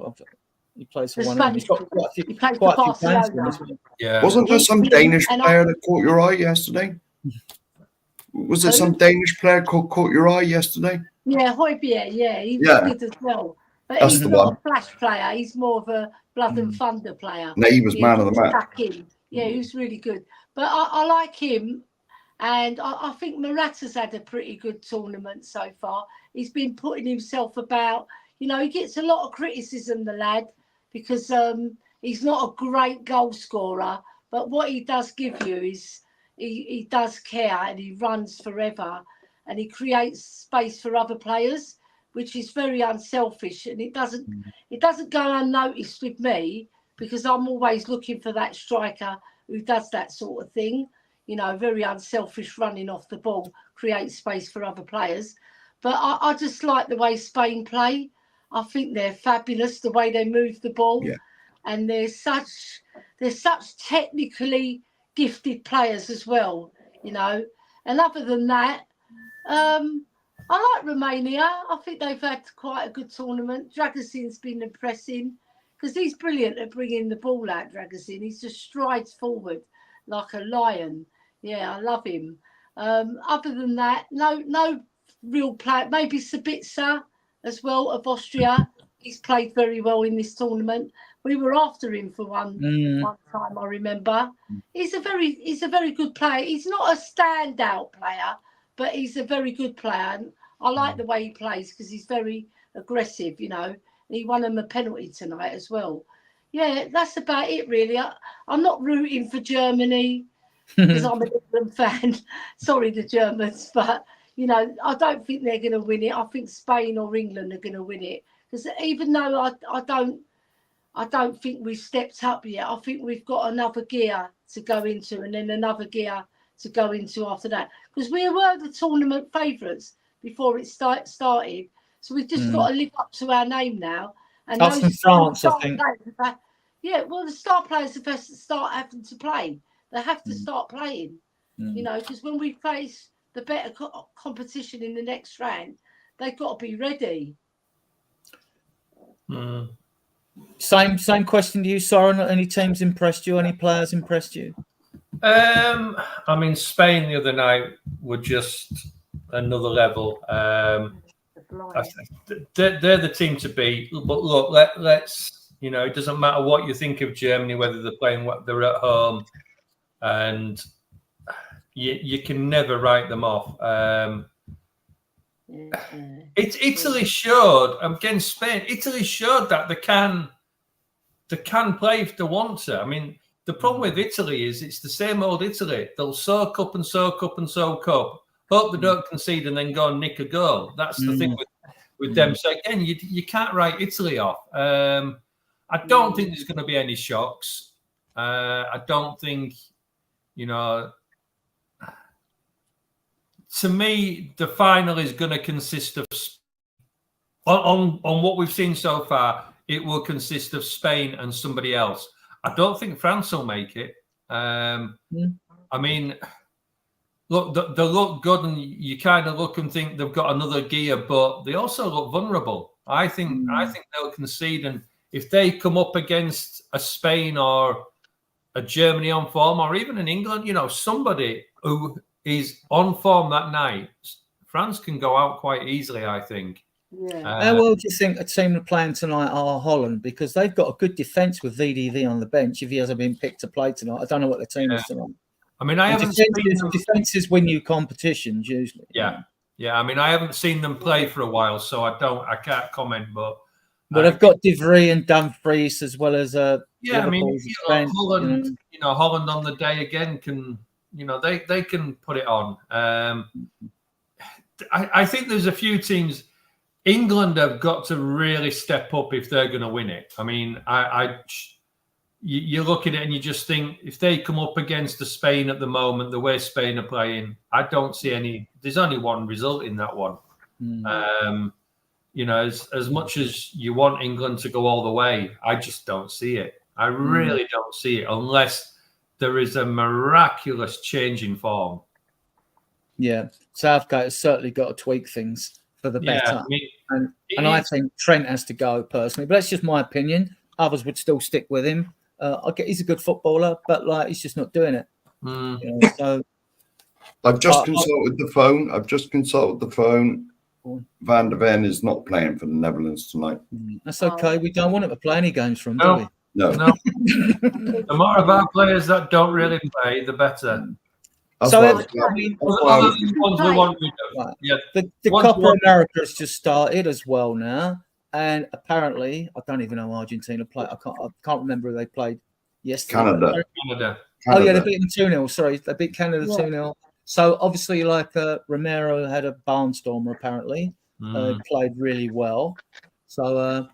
He plays for one. He's got quite a few games. Yeah. Wasn't there some Danish player that caught your eye yesterday? Was there some Danish player caught your eye yesterday? Yeah, Højbjerg. Yeah, he was good as well. But he's not a flash player. He's more of a blood and thunder player. No, he was man of the match. Yeah, he was really good. But I like him. And I think Morata's had a pretty good tournament so far. He's been putting himself about. You know, he gets a lot of criticism, the lad, because he's not a great goal scorer. But what he does give you is he does care and he runs forever and he creates space for other players, which is very unselfish. And it doesn't go unnoticed with me because I'm always looking for that striker who does that sort of thing. You know, very unselfish running off the ball, create space for other players. But I just like the way Spain play. I think they're fabulous, the way they move the ball. Yeah. And they're such technically gifted players as well, you know. And other than that, I like Romania. I think they've had quite a good tournament. Dragusin's been impressing because he's brilliant at bringing the ball out, Dragusin. He just strides forward like a lion. Yeah, I love him. Other than that, no real player. Maybe Sabitzer as well of Austria. He's played very well in this tournament. We were after him for one time, I remember. He's a very good player. He's not a standout player, but he's a very good player. And I like the way he plays because he's very aggressive, you know. And he won him a penalty tonight as well. Yeah, that's about it, really. I'm not rooting for Germany because I'm an England fan. Sorry, the Germans, but you know, I don't think they're going to win it. I think Spain or England are going to win it because even though I don't think we've stepped up yet. I think we've got another gear to go into and then another gear to go into after that because we were the tournament favourites before it started. So we've just got to live up to our name now. And that's in France, I think. Yeah, well, the star players have to start having to play. They have to start playing. You know, because when we face the better competition in the next round, they've got to be ready. Same question to you, Soren. Any teams impressed you? Any players impressed you? I mean, Spain the other night were just another level. They're the team to beat. But look, let's, you know, it doesn't matter what you think of Germany, whether they're playing, what they're at home, and you can never write them off. Italy showed against Spain. Italy showed that they can play if they want to. I mean, the problem with Italy is it's the same old Italy. They'll soak up and soak up and soak up, hope they don't concede, and then go and nick a goal. That's the thing with them. So again, you can't write Italy off. I don't think there's going to be any shocks. I don't think, you know. To me, the final is going to consist of on what we've seen so far. It will consist of Spain and somebody else. I don't think France will make it. I mean, look, they look good, and you kind of look and think they've got another gear, but they also look vulnerable. I think they'll concede, and if they come up against a Spain or a Germany on form, or even an England, you know, somebody who is on form that night, France can go out quite easily, I think. Yeah. How well do you think a team are playing tonight are Holland? Because they've got a good defence with VDV on the bench. If he hasn't been picked to play tonight, I don't know what the team is tonight. I mean, I haven't seen them. Defences win you competitions usually. Yeah. I mean, I haven't seen them play for a while, so I can't comment. But they've got De Vries and Dumfries as well as I mean, Holland. Holland on the day again can. You know, they can put it on. I think there's a few teams. England have got to really step up if they're going to win it. I mean, you look at it and you just think if they come up against the Spain at the moment, the way Spain are playing, I don't see any. There's only one result in that one. You know, as much as you want England to go all the way, I just don't see it. I really don't see it unless there is a miraculous change in form. Yeah, Southgate has certainly got to tweak things for the better. I mean, and I think Trent has to go personally, but that's just my opinion. Others would still stick with him. He's a good footballer, but he's just not doing it. You know, so I've just consulted the phone. Van der Ven is not playing for the Netherlands tonight. That's okay. We don't want him to play any games from, do we? No. The more of our players that don't really play, the better. The Copa America has just started as well now, and apparently, I don't even know Argentina play. I can't remember who they played yesterday. Canada. Oh yeah, they beat them 2-0. Sorry, they beat Canada 2-0. So obviously, Romero had a barnstormer. Apparently, played really well. So.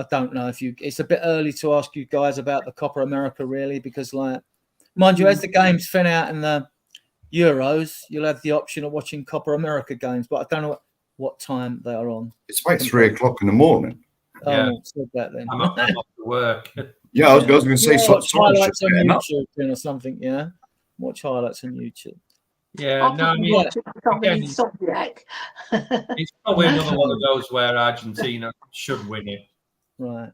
I don't know if it's a bit early to ask you guys about the Copa America, really, because, mind you, as the games fin out in the Euros, you'll have the option of watching Copa America games, but I don't know what time they are on. It's about 3 o'clock in the morning. Oh, so that then. I'm off to work. Yeah, I was going to say watch highlights on YouTube or something. Yeah, watch highlights on YouTube. Yeah, no, I mean, again, it's probably another one of those where Argentina should win it. Right.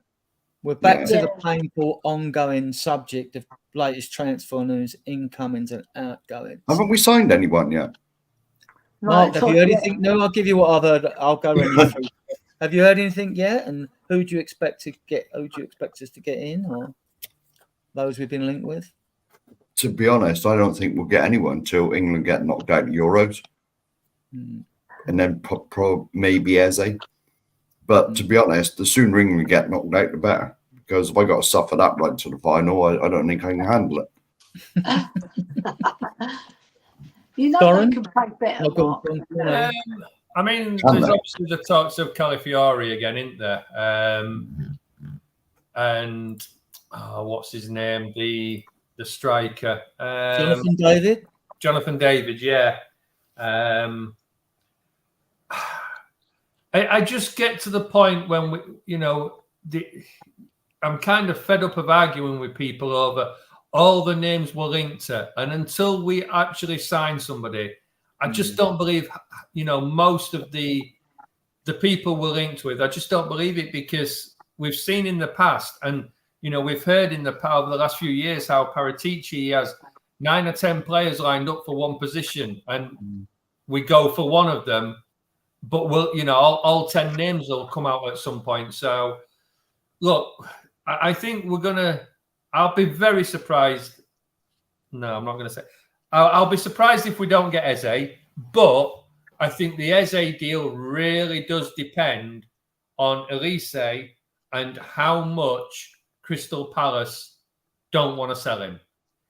We're back to the painful, ongoing subject of latest transfer news, incomings and outgoings. Haven't we signed anyone yet? Mark, have you heard anything? No, I'll give you what I've heard. I'll go run through. Have you heard anything yet? And who do you expect to get? Who do you expect us to get in, or those we've been linked with? To be honest, I don't think we'll get anyone until England get knocked out of Euros, and then maybe Eze. But to be honest, the sooner England get knocked out, the better. Because if I got to suffer that right to the final, I don't think I can handle it. You know, they can play better. I mean, there's obviously the talks of Calafiori again, isn't there? And what's his name? The striker, Jonathan David. Yeah. I just get to the point when I'm kind of fed up of arguing with people over, all the names were linked to. And until we actually sign somebody, I just don't believe, most of the people we're linked with. I just don't believe it, because we've seen in the past, and we've heard in over the last few years how Paratici has 9 or 10 players lined up for one position, and we go for one of them, but all 10 names will come out at some point. So, look, I think I'll be very surprised. No, I'm not going to say. I'll be surprised if we don't get Eze, but I think the Eze deal really does depend on Elise and how much Crystal Palace don't want to sell him.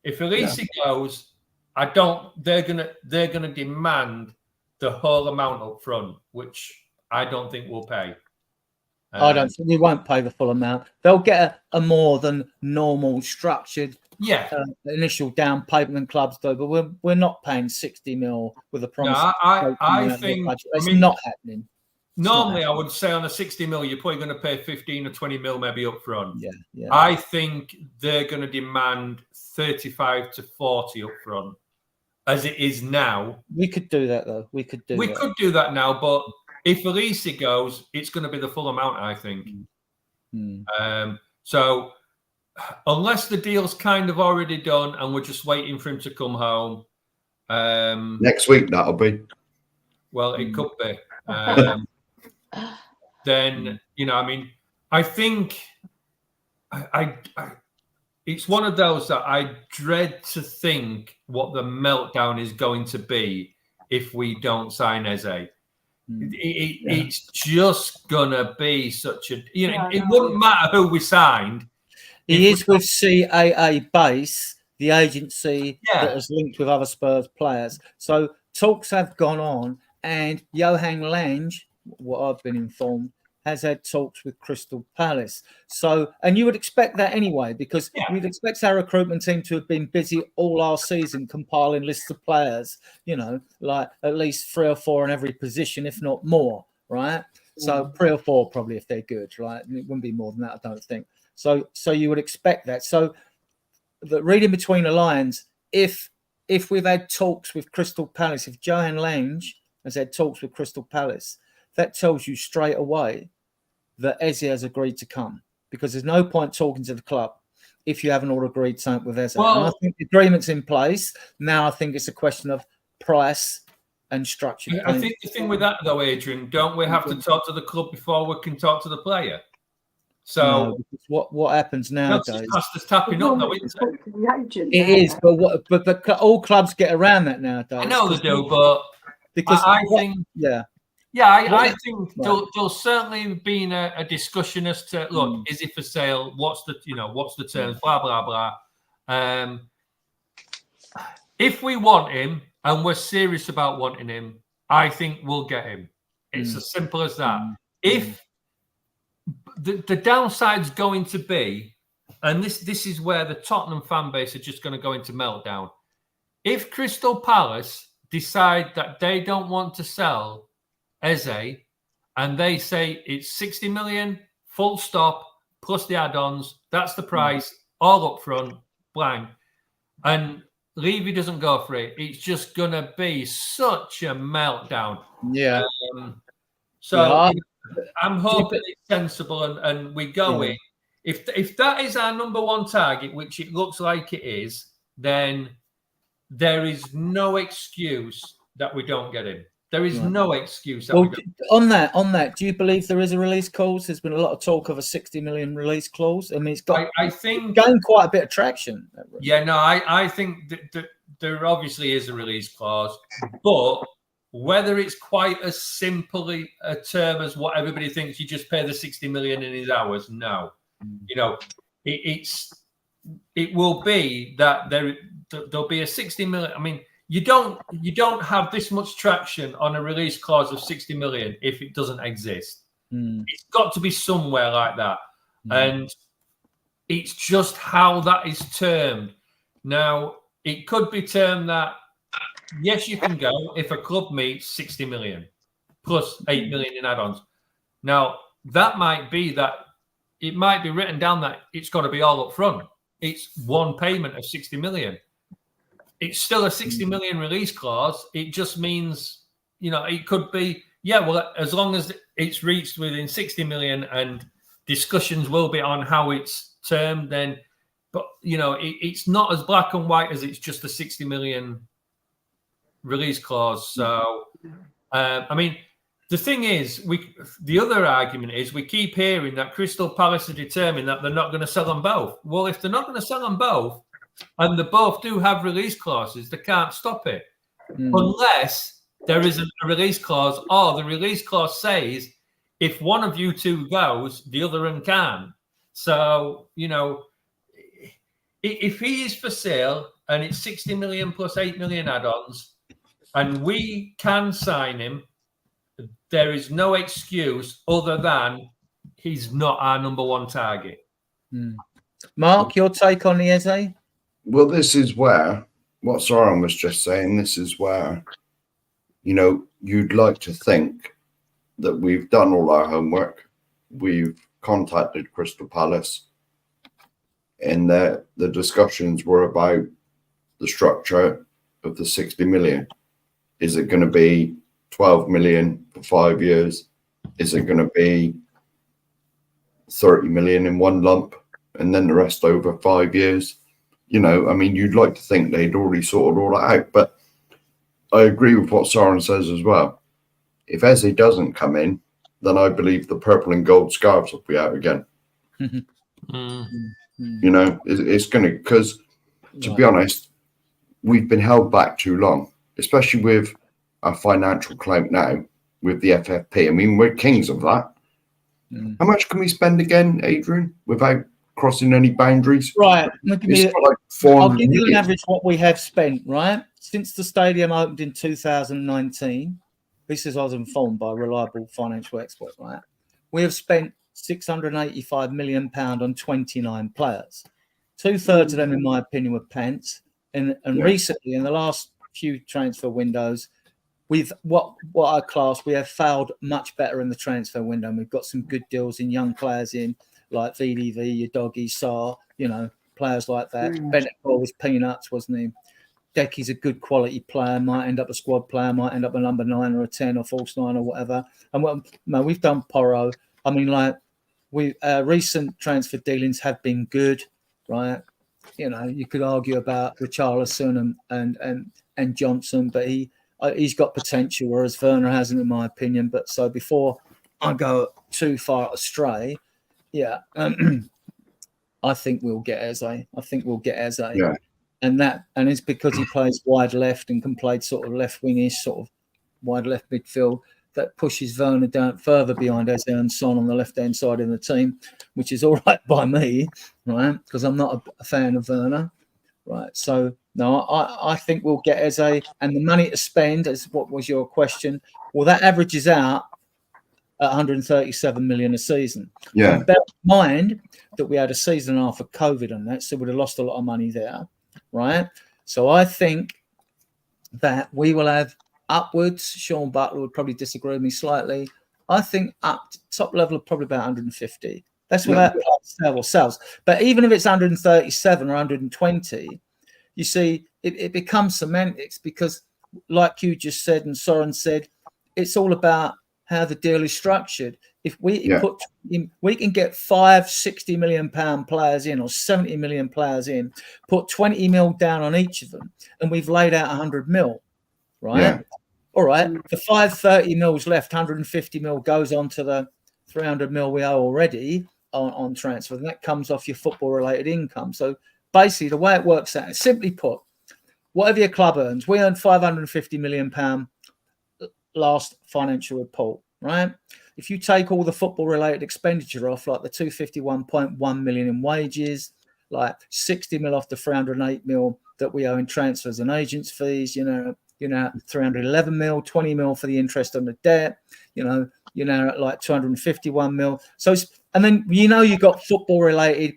If Elise goes, they're gonna demand the whole amount up front, which I don't think we'll pay. I don't think we won't pay the full amount. They'll get a more than normal structured initial down payment than clubs do, but we're not paying 60 mil with a promise. No, I think it's not happening. Normally, I would say on a 60 mil, you're probably going to pay 15 or 20 mil maybe up front. Yeah. I think they're going to demand 35 to 40 up front, as it is now. We could do that, though. We could do that now, but if Elise goes, it's going to be the full amount, I think. So unless the deal's kind of already done and we're just waiting for him to come home. Next week, that'll be. Well, it could be. Then, I think it's one of those that I dread to think what the meltdown is going to be if we don't sign Eze. It's just gonna be such a it wouldn't matter who we signed. He is with CAA Base, the agency that is linked with other Spurs players. So talks have gone on, and Johan Lange, what I've been informed, has had talks with Crystal Palace. So, and you would expect that anyway, because you'd expect our recruitment team to have been busy all our season compiling lists of players, like at least 3 or 4 in every position, if not more, right? So 3 or 4 probably if they're good, right? It wouldn't be more than that, I don't think. So you would expect that. So reading between the lines, if we've had talks with Crystal Palace, if Johan Lange has had talks with Crystal Palace, that tells you straight away that Eze has agreed to come, because there's no point talking to the club if you haven't all agreed something with Eze. Well, and I think the agreement's in place. Now I think it's a question of price and structure. I think the thing with that, though, Adrian, don't we have to talk to the club before we can talk to the player? So what happens nowadays? That's tapping up, though, isn't it? It is, but all clubs get around that nowadays. I know they do, but because I think I think there's certainly been a discussion as to look, is it for sale? What's the terms? Blah blah blah. If we want him and we're serious about wanting him, I think we'll get him. It's as simple as that. If the downside's going to be, and this is where the Tottenham fan base are just going to go into meltdown. If Crystal Palace decide that they don't want to sell Eze, and they say it's 60 million, full stop, plus the add-ons, that's the price, all up front, blank, and Levy doesn't go for it, it's just going to be such a meltdown. I'm hoping it's sensible and we go in. If that is our number one target, which it looks like it is, then there is no excuse that we don't get him. There is no excuse. That on that, do you believe there is a release clause? There's been a lot of talk of a 60 million release clause. I mean, it's got. I think gained quite a bit of traction. I think that there obviously is a release clause, but whether it's quite as simply a term as what everybody thinks, you just pay the 60 million in his hours. No, it will be that there'll be a 60 million. I mean. You don't have this much traction on a release clause of 60 million if it doesn't exist. It's got to be somewhere like that. And it's just how that is termed. Now, it could be termed that, yes, you can go if a club meets 60 million plus 8 million in add-ons. Now, that might be that it might be written down that it's got to be all up front. it's one payment of 60 million. It's still a 60 million release clause. It just means, you know, it could be, yeah, well, as long as it's reached within 60 million and discussions will be on how it's termed, then, but, you know, it's not as black and white as it's just a 60 million release clause. So, I mean, the thing is, the other argument is we keep hearing that Crystal Palace are determined that they're not going to sell them both. Well, if they're not going to sell them both, and they both do have release clauses, they can't stop it. Unless there isn't a release clause, or the release clause says if one of you two goes, the other one can. So, you know, if he is for sale and it's 60 million plus 8 million add-ons, and we can sign him, there is no excuse other than he's not our number one target. Mark, your take on the Eze? Well, this is where, what Soren was just saying, this is where, you know, you'd like to think that we've done all our homework. We've contacted Crystal Palace, and the discussions were about the structure of the 60 million. Is it going to be 12 million for 5 years? Is it going to be 30 million in one lump and then the rest over 5 years? You know, I mean, you'd like to think they'd already sorted all that out, but I agree with what Soren says as well. If Eze doesn't come in, then I believe the purple and gold scarves will be out again. You know, it's going to, because to be honest, we've been held back too long, especially with our financial clout now with the FFP. I mean, we're kings of that. How much can we spend again, Adrian, without crossing any boundaries? Right. It's like 400 I'll give you an million. average what we have spent, right? Since the stadium opened in 2019, this is I was informed by a reliable financial expert, right? We have spent £685 million on 29 players. 2/3 of them, in my opinion, were pence. And recently, in the last few transfer windows, we've what I class, we have failed much better in the transfer window. And we've got some good deals in young players in, like VDV, your doggy, Saar, you know, players like that. Bennett was peanuts, wasn't he? Decky's a good quality player, might end up a squad player, might end up a number 9 or a 10 or false 9 or whatever. And we've done Porro. I mean, like, recent transfer dealings have been good, right? You know, you could argue about Richarlison and Johnson, but he's got potential, whereas Werner hasn't, in my opinion. But so before I go too far astray, I think we'll get Eze. Yeah. And it's because he plays wide left and can play sort of left wingish, sort of wide left midfield, that pushes Werner down further behind Eze and Son on the left-hand side of the team, which is all right by me, right? Because I'm not a fan of Werner, right? So, no, I think we'll get Eze, and the money to spend, as what was your question, well, that averages out at 137 million a season. Yeah. And bear in mind that we had a season and a half of COVID on that, so we'd have lost a lot of money there, right? So I think that we will have upwards. Sean Butler would probably disagree with me slightly. I think up to top level of probably about 150. That's without sales. But even if it's 137 or 120, you see, it becomes semantics, because, like you just said and Soren said, it's all about how the deal is structured. If we put in, we can get 5 60 million pound players in, or 70 million players in, put 20 mil down on each of them, and we've laid out 100 mil, right? Yeah. All right. The 530 mils left, 150 mil goes on to the 300 mil we owe already on transfer, and that comes off your football related income. So basically, the way it works out is, simply put, whatever your club earns, we earned 550 million pound last financial report, right? If you take all the football related expenditure off, like the 251.1 million in wages, like 60 mil off the 308 mil that we owe in transfers and agents fees, you know, 311 mil, 20 mil for the interest on the debt, you know, at like 251 mil. So, and then, you got football related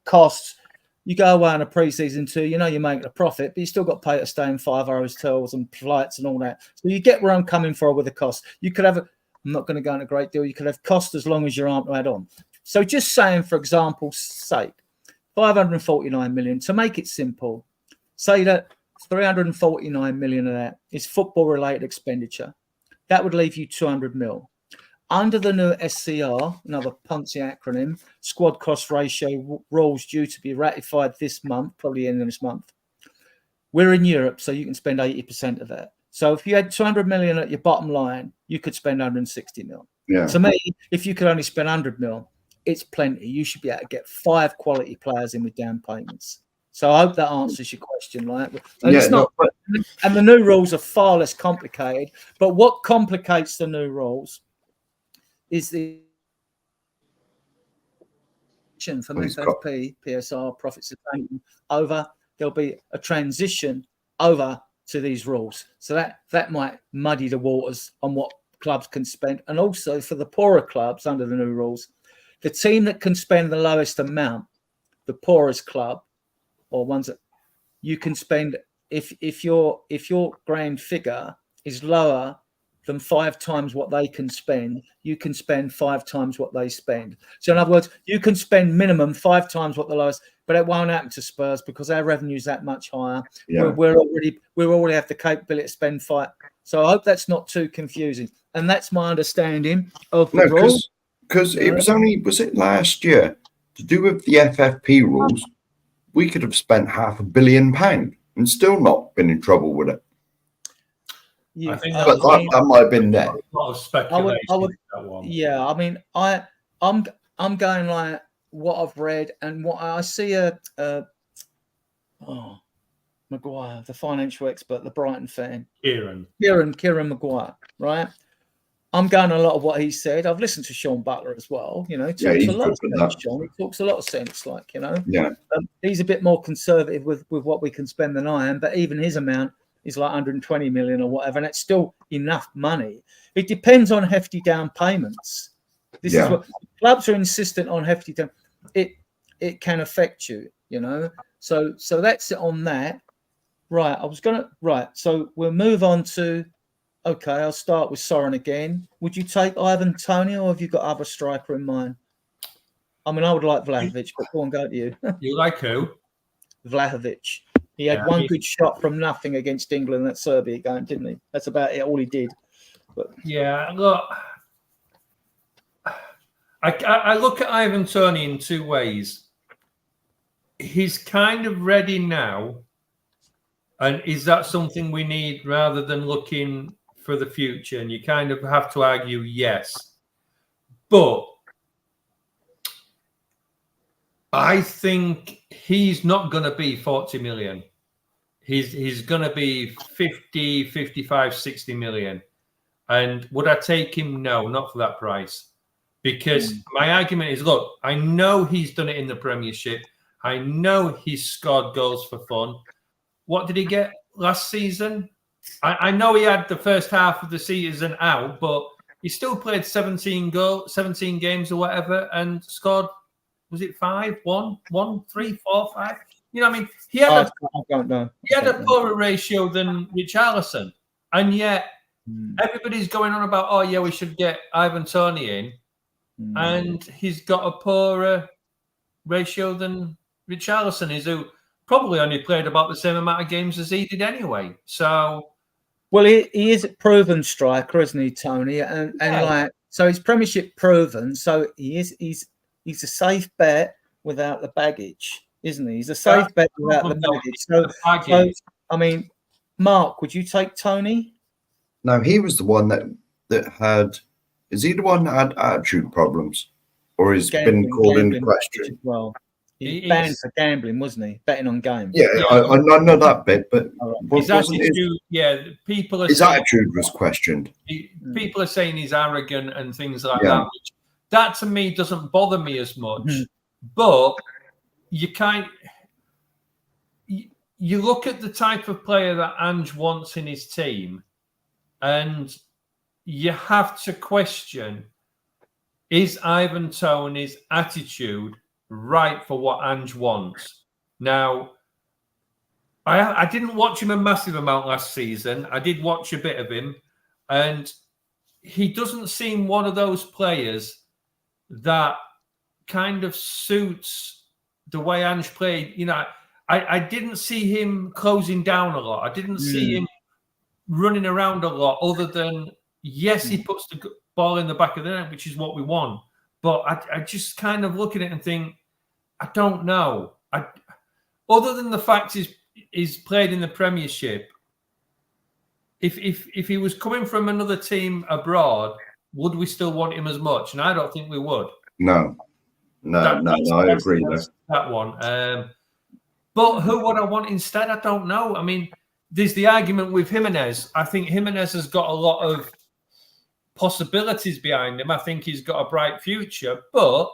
costs. You go away on a pre-season tour, you're making a profit, but you still got to pay to stay in 5 hotels and flights and all that. So you get where I'm coming from with the cost. You could have I'm not going to go into a great deal. You could have cost as long as your aren't add on. So just saying, for example's sake, 549 million. To make it simple, say that 349 million of that is football-related expenditure. That would leave you 200 mil. Under the new SCR, another punchy acronym, squad cost ratio rules due to be ratified this month, probably end of this month. We're in Europe, so you can spend 80% of that. So if you had 200 million at your bottom line, you could spend 160 mil. Yeah. To me, if you could only spend 100 mil, it's plenty. You should be able to get 5 quality players in with down payments. So I hope that answers your question, right? And Yeah, it's not, and the new rules are far less complicated. But what complicates the new rules is the from FFP, PSR, profits over. There'll be a transition over to these rules. So that might muddy the waters on what clubs can spend. And also for the poorer clubs under the new rules, the team that can spend the lowest amount, the poorest club, or ones that you can spend, if your grand figure is lower than 5 times what they can spend, you can spend 5 times what they spend. So in other words, you can spend minimum 5 times what the lowest, but it won't happen to Spurs because our revenue is that much higher. Yeah. We already have the capability to spend 5. So I hope that's not too confusing. And that's my understanding of the rules. Because it was only, was it last year, to do with the FFP rules, we could have spent £500 million and still not been in trouble with it. Yeah, I think that might have been there. A lot of speculation. That one. Yeah, I mean, I'm going like what I've read and what I see. Maguire, the financial expert, the Brighton fan, Kieran Maguire, right? I'm going a lot of what he said. I've listened to Sean Butler as well. You know, he talks a lot of sense, Sean. He talks a lot of sense, like, you know. Yeah. He's a bit more conservative with what we can spend than I am, but even his amount is like 120 million or whatever, and it's still enough money. It depends on hefty down payments. This is what clubs are insistent on hefty down. It can affect you, you know. So that's it on that. Right. So we'll move on to. Okay, I'll start with Soren again. Would you take Ivan Toney, or have you got other striker in mind? I mean, I would like Vlahovic, but go on, go to you. You like who? Vlahovic. He had one good shot from nothing against England at Serbia game, didn't he? That's about it, all he did. But yeah, look, I look at Ivan Toney in 2 ways. He's kind of ready now, and is that something we need rather than looking for the future? And you kind of have to argue yes. But I think he's not going to be 40 million. He's going to be 50, 55, 60 million. And would I take him? No, not for that price. Because my argument is, look, I know he's done it in the Premiership. I know he's scored goals for fun. What did he get last season? I know he had the first half of the season out, but he still played 17 games or whatever, and scored, was it 5, 1, 3, 4, 5? You know what I mean? He had a poorer ratio than Richarlison. And yet everybody's going on about, oh, yeah, we should get Ivan Toney in. And he's got a poorer ratio than Richarlison is, who probably only played about the same amount of games as he did anyway. So, well, he is a proven striker, isn't he, Tony? And like, so he's Premiership proven. So he's a safe bet without the baggage, isn't he? He's a safe bet without the baggage. So, I mean, Mark, would you take Toney? No, he was the one that had. Is he the one that had attitude problems, or has been called into question? Well, he's banned for gambling, wasn't he? Betting on games. Yeah, I know that bit, but his attitude, people are his attitude was questioned. People are saying he's arrogant and things like that. Which, that to me doesn't bother me as much. But you look at the type of player that Ange wants in his team, and you have to question: is Ivan Toney's attitude right for what Ange wants? Now, I didn't watch him a massive amount last season. I did watch a bit of him, and he doesn't seem one of those players that kind of suits the way Ange played, you know, I didn't see him closing down a lot. I didn't see him running around a lot, other than, yes, he puts the ball in the back of the net, which is what we want. But I just kind of look at it and think, I don't know. Other than the fact he's played in the Premiership, if he was coming from another team abroad, would we still want him as much? And I don't think we would. No, I agree there. That one. But who would I want instead? I don't know. I mean, there's the argument with Jimenez. I think Jimenez has got a lot of possibilities behind him. I think he's got a bright future, but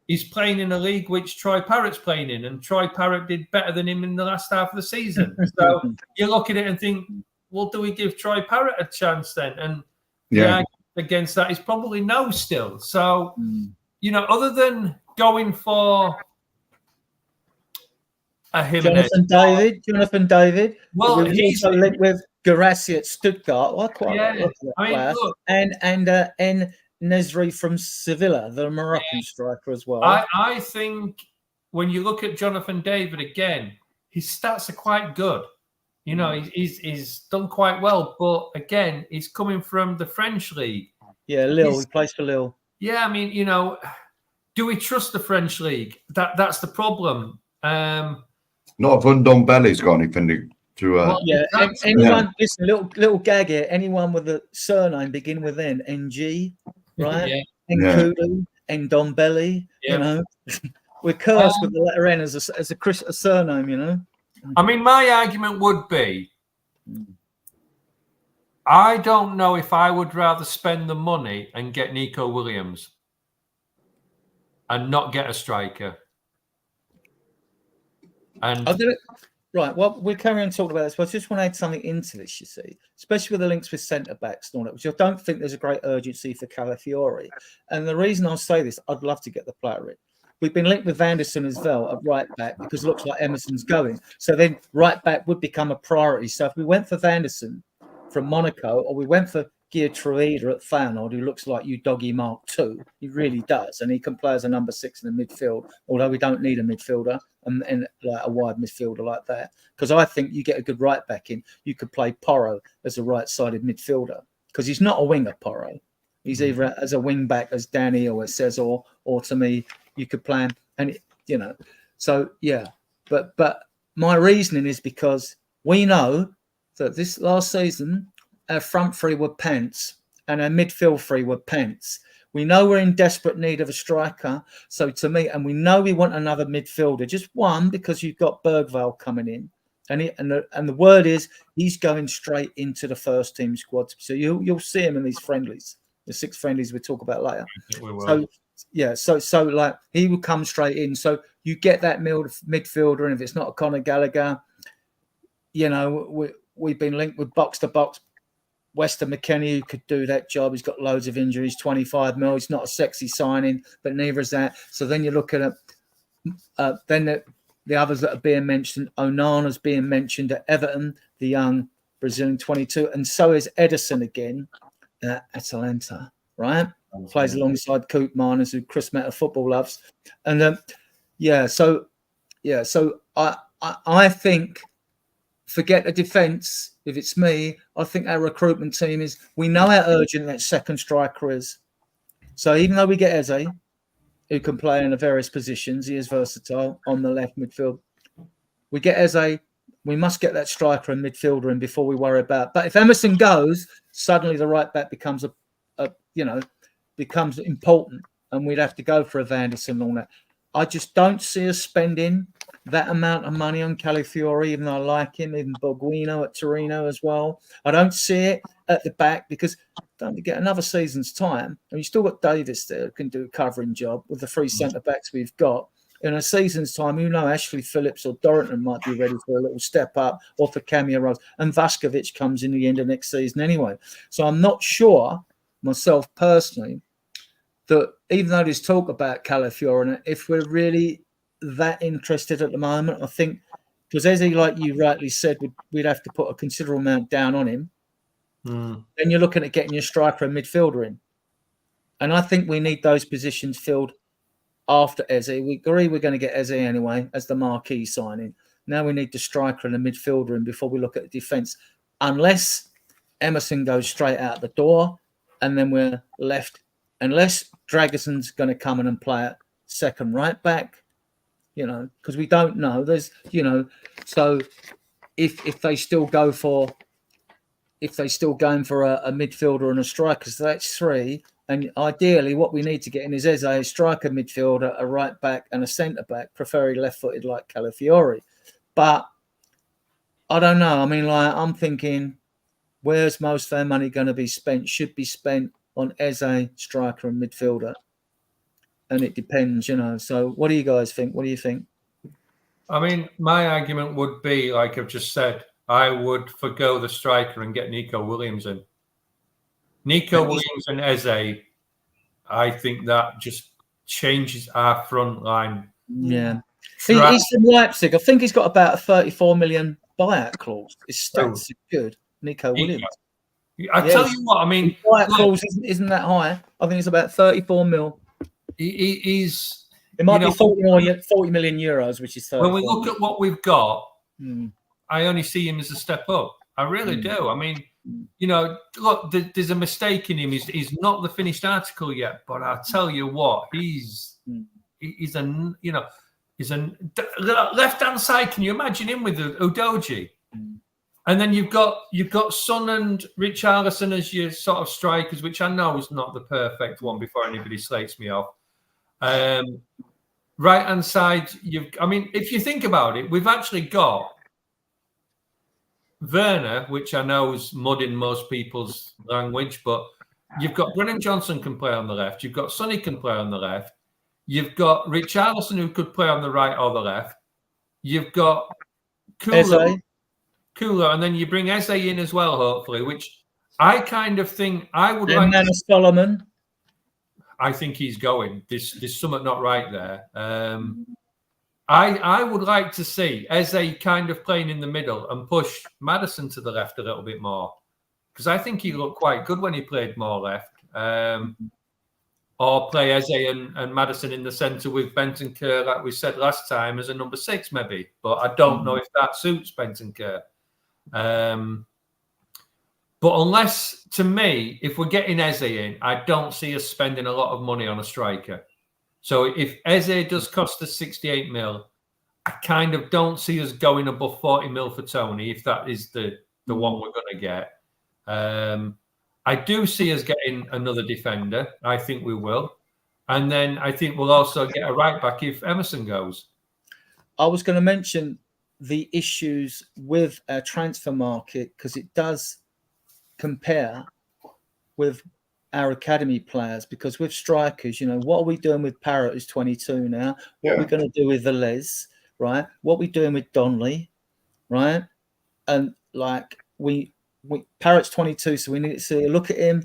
he's playing in a league which Troy Parrott's playing in, and Troy Parrott did better than him in the last half of the season. So you look at it and think, well, do we give Troy Parrott a chance then? And the argument against that is probably no still. So, you know, other than going for a Jimenez. Jonathan David. Well, he's also linked with Garassi at Stuttgart. I quite like that player. Look, and Nesri from Sevilla, the Moroccan striker as well. I think when you look at Jonathan David again, his stats are quite good. You know, he's done quite well, but again, he's coming from the French league. Yeah, Lille. He plays for Lille. Yeah, I mean, you know, do we trust the French league? That's the problem. Not if Ndombele's got anything to. Anyone? Listen, little gag here. Anyone with a surname begin with NG, right? Nkudu, Ndombele. You know, we're cursed with the letter N as a surname. You know. I mean, my argument would be, I don't know if I would rather spend the money and get Nico Williams and not get a striker. And right, well, we're carrying on talking about this, but I just want to add something into this, you see, especially with the links with centre-backs and all that, which I don't think there's a great urgency for Calafiori. And the reason I'll say this, I'd love to get the player in. We've been linked with Vanderson as well at right-back because it looks like Emerson's going. So then right-back would become a priority. So if we went for Vanderson from Monaco, or we went for Geertruida at Feyenoord, who looks like you doggy Mark II, he really does, and he can play as a number 6 in the midfield, although we don't need a midfielder and like a wide midfielder like that, because I think you get a good right back in, you could play Porro as a right-sided midfielder, because he's not a winger, Porro. He's either as a wing back as Danny or as Cesar, or to me, you could play him, and you know, so yeah. But my reasoning is because we know that this last season, our front three were pants and our midfield three were pants. We know we're in desperate need of a striker. So to me, and we know we want another midfielder, just one, because you've got Bergvall coming in. And the word is he's going straight into the first team squad. So you'll see him in these friendlies, the 6 friendlies we'll talk about later. So yeah, so like he will come straight in. So you get that midfielder, and if it's not a Conor Gallagher, you know, we've been linked with box to box. Weston McKennie, who could do that job. He's got loads of injuries, 25 mil. He's not a sexy signing, but neither is that. So then you look at then the others that are being mentioned. Onana's being mentioned at Everton, the young Brazilian 22, and so is Edison again at Atalanta, right? Plays alongside Koopmeiners, who Chris Meta Football loves. And so I think, forget the defence. If it's me, I think our recruitment team is, we know how urgent that second striker is. So even though we get Eze, who can play in the various positions, he is versatile on the left midfield. We get Eze, we must get that striker and midfielder in before we worry about. But if Emerson goes, suddenly the right back becomes becomes important, and we'd have to go for a Vanderson and all that. I just don't see us spending that amount of money on Calafiori, even though I like him, even Borguino at Torino as well. I don't see it at the back because don't forget another season's time, and you still got Davis there who can do a covering job with the 3 centre backs we've got. In a season's time, you know, Ashley Phillips or Dorrington might be ready for a little step up or for cameo roles, and Vaskovic comes in the end of next season anyway. So I'm not sure myself personally that even though there's talk about Calafiori, if we're really that interested at the moment, I think, because as he, like you rightly said, we'd have to put a considerable amount down on him. Then you're looking at getting your striker and midfielder in. And I think we need those positions filled after Eze. We agree we're going to get Eze anyway as the marquee signing. Now we need the striker and the midfielder in before we look at the defence. Unless Emerson goes straight out the door, and then we're left. Unless Dragason's going to come in and play at second right back, you know, because we don't know. There's, you know, so if they still go for, if they still going for a midfielder and a striker, so that's three. And ideally, what we need to get in is Eze, a striker, midfielder, a right back, and a centre back, preferably left-footed like Calafiori. But I don't know. I mean, like, I'm thinking, where's most of their money going to be spent? Should be spent on Eze, striker, and midfielder. And it depends, you know. So, what do you guys think? What do you think? I mean, my argument would be, like I've just said, I would forgo the striker and get Nico Williams in. Nico Williams and Eze, I think that just changes our front line. Yeah. He's from Leipzig. I think he's got about a 34 million buyout clause. His stats are good. Nico Williams. I tell you what, I mean, his buyout clause isn't that high. I think it's about 34 mil. He's. It might be 40 million euros, which is 34. When we look at what we've got, I only see him as a step up. I really do. I mean, you know, look, there's a mistake in him. He's not the finished article yet, but I tell you what, he's a, you know, he's a left-hand side. Can you imagine him with Udogie? And then you've got Son and Richarlison as your sort of strikers, which I know is not the perfect one before anybody slates me off. Right-hand side, I mean, if you think about it, we've actually got Werner, which I know is mud in most people's language, but you've got Brennan Johnson can play on the left. You've got Sonny can play on the left. You've got Richarlison who could play on the right or the left. You've got Kula, and then you bring Eze in as well, hopefully, which I kind of think I would like. And Solomon. I think he's going. There's something not right there. I would like to see Eze kind of playing in the middle and push Maddison to the left a little bit more, because I think he looked quite good when he played more left. Or play Eze and Maddison in the centre with Bentancur, like we said last time, as a number 6 maybe. But I don't know if that suits Bentancur. But unless, to me, if we're getting Eze in, I don't see us spending a lot of money on a striker. So if Eze does cost us 68 mil, I kind of don't see us going above 40 mil for Tony, if that is the one we're going to get. I do see us getting another defender. I think we will. And then I think we'll also get a right back if Emerson goes. I was going to mention the issues with our transfer market, because it does compare with our academy players, because with strikers, you know, what are we doing with Parrott, who's 22 now? What are we going to do with Velez, right? What are we doing with Donnelly, right? And like Parrott's 22, so we need to see a look at him.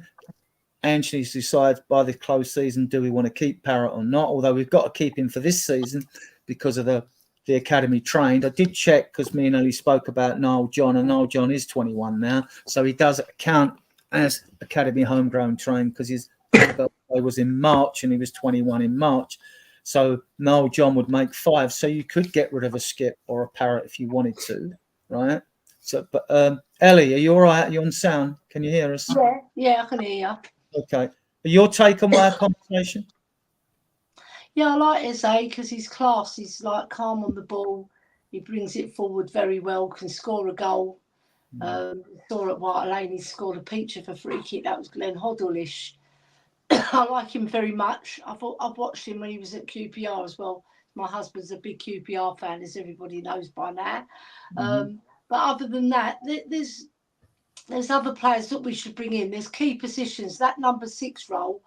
Anthony decides by the close season, do we want to keep Parrott or not? Although we've got to keep him for this season because of the academy trained. I did check, because me and Ellie spoke about Niall John, and Niall John is 21 now, so he does count as academy homegrown trained, because his birthday was in March and he was 21 in March. So Niall John would make 5. So you could get rid of a Skip or a Parrott if you wanted to, right? So, but Ellie, are you all right? Are you on sound? Can you hear us? Yeah, I can hear you. Okay. Your take on my conversation? Yeah, I like Eze because he's class. He's like calm on the ball. He brings it forward very well, can score a goal. Saw at White Lane, he scored a peach for free kick. That was Glenn Hoddle-ish. I like him very much. I've watched him when he was at QPR as well. My husband's a big QPR fan, as everybody knows by now. But other than that, there's other players that we should bring in. There's key positions. That number 6 role,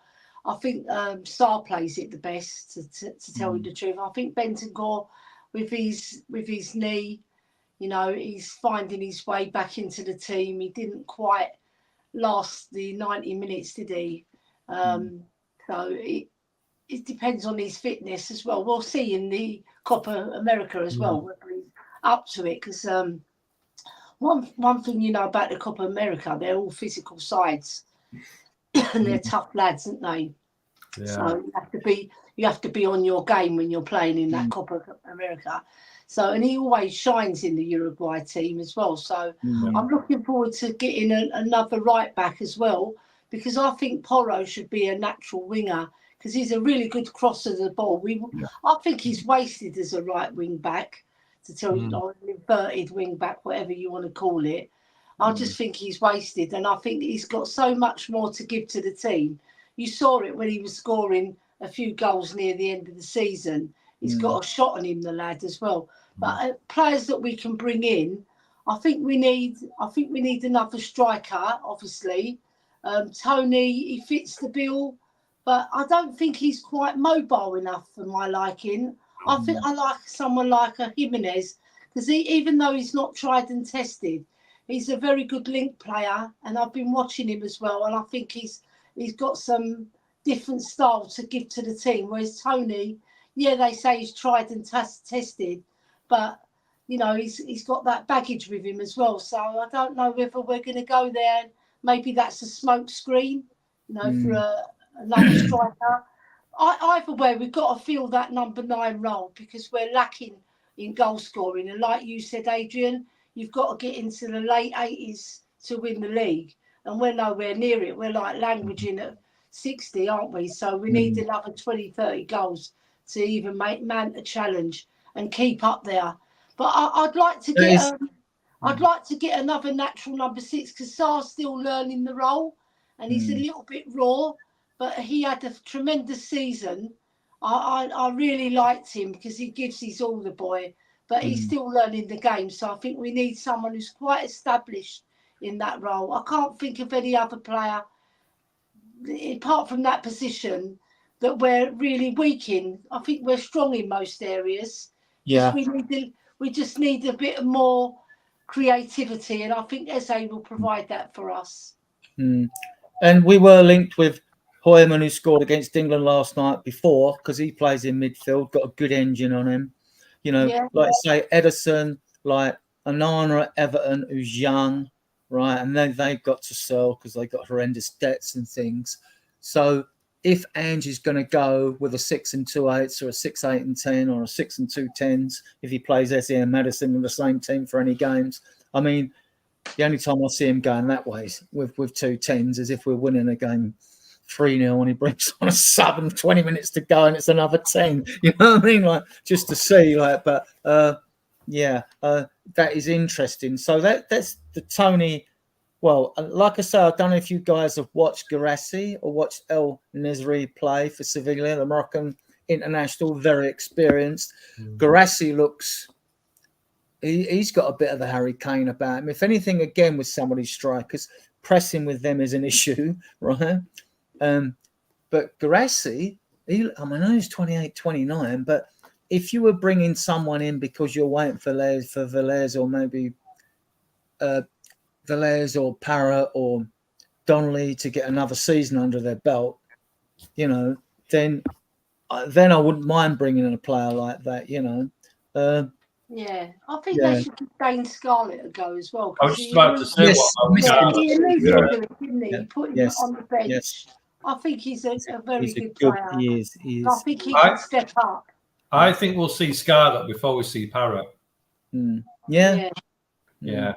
I think Sarr plays it the best, to tell you the truth. I think Bentancur, with his knee, you know, he's finding his way back into the team. He didn't quite last the 90 minutes, did he? So it depends on his fitness as well. We'll see in the Copa America as well, whether he's up to it. Because one thing you know about the Copa America, they're all physical sides. And they're tough lads, aren't they? Yeah. So you have to be on your game when you're playing in that Copa America. So, and he always shines in the Uruguay team as well. So I'm looking forward to getting another right back as well, because I think Porro should be a natural winger, because he's a really good crosser of the ball. I think he's wasted as a right wing back, to tell you, or an inverted wing back, whatever you want to call it. I just think he's wasted, and I think he's got so much more to give to the team. You saw it when he was scoring a few goals near the end of the season. He's got a shot on him, the lad, as well. But players that we can bring in, I think we need another striker. Obviously, Tony, he fits the bill, but I don't think he's quite mobile enough for my liking. I think I like someone like a Jimenez, because even though he's not tried and tested, he's a very good link player, and I've been watching him as well, and I think he's got some different style to give to the team. Whereas Tony, yeah, they say he's tried and tested, but you know, he's got that baggage with him as well. So I don't know whether we're going to go there. Maybe that's a smoke screen, you know, for another striker. Either way, we've got to fill that number 9 role, because we're lacking in goal scoring. And like you said, Adrian, you've got to get into the late 80s to win the league, and we're nowhere near it. We're like languaging at 60, aren't we? So we need another 20, 30 goals to even mount a challenge and keep up there. But I'd like to get I'd like to get another natural number 6, because Sar's still learning the role, and he's a little bit raw, but he had a tremendous season. I really liked him, because he gives his all, the boy, but he's still learning the game. So I think we need someone who's quite established in that role. I can't think of any other player, apart from that position, that we're really weak in. I think we're strong in most areas. Yeah. We just need a bit more creativity, and I think Eze will provide that for us. And we were linked with Hoyman, who scored against England last night before, because he plays in midfield, got a good engine on him. You know, like say Edison, like Anana at Everton, who's young, right? And then they've got to sell because they've got horrendous debts and things. So if Angie's going to go with a 6 and 2 8s, or a 6 8 and 10, or a 6 and 2 10s, if he plays Eze and Madison in the same team for any games, I mean, the only time I see him going that way with 2 10s is if we're winning a game 3-0 and he brings on a sub and 20 minutes to go and it's another 10. You know what I mean? Like, just to see, like, but that is interesting. So that's the Tony. Well, like I say, I don't know if you guys have watched Guirassy or watched El Nesri play for Sevilla, the Moroccan international, very experienced. Guirassy looks, he's got a bit of the Harry Kane about him. If anything, again, with some of these strikers, pressing with them is an issue, right? But Guirassy, I know he's 28, 29, but if you were bringing someone in because you're waiting for Velez or maybe Velez or Parrott or Donnelly to get another season under their belt, you know, then I wouldn't mind bringing in a player like that, you know. I think they should give Dane Scarlett a go as well. I was just about to say he alluded to it, didn't he? He put him on the bench. Yes. I think he's a very good player. He is. I think he can step up. I think we'll see Scarlett before we see Parrott. Yeah. And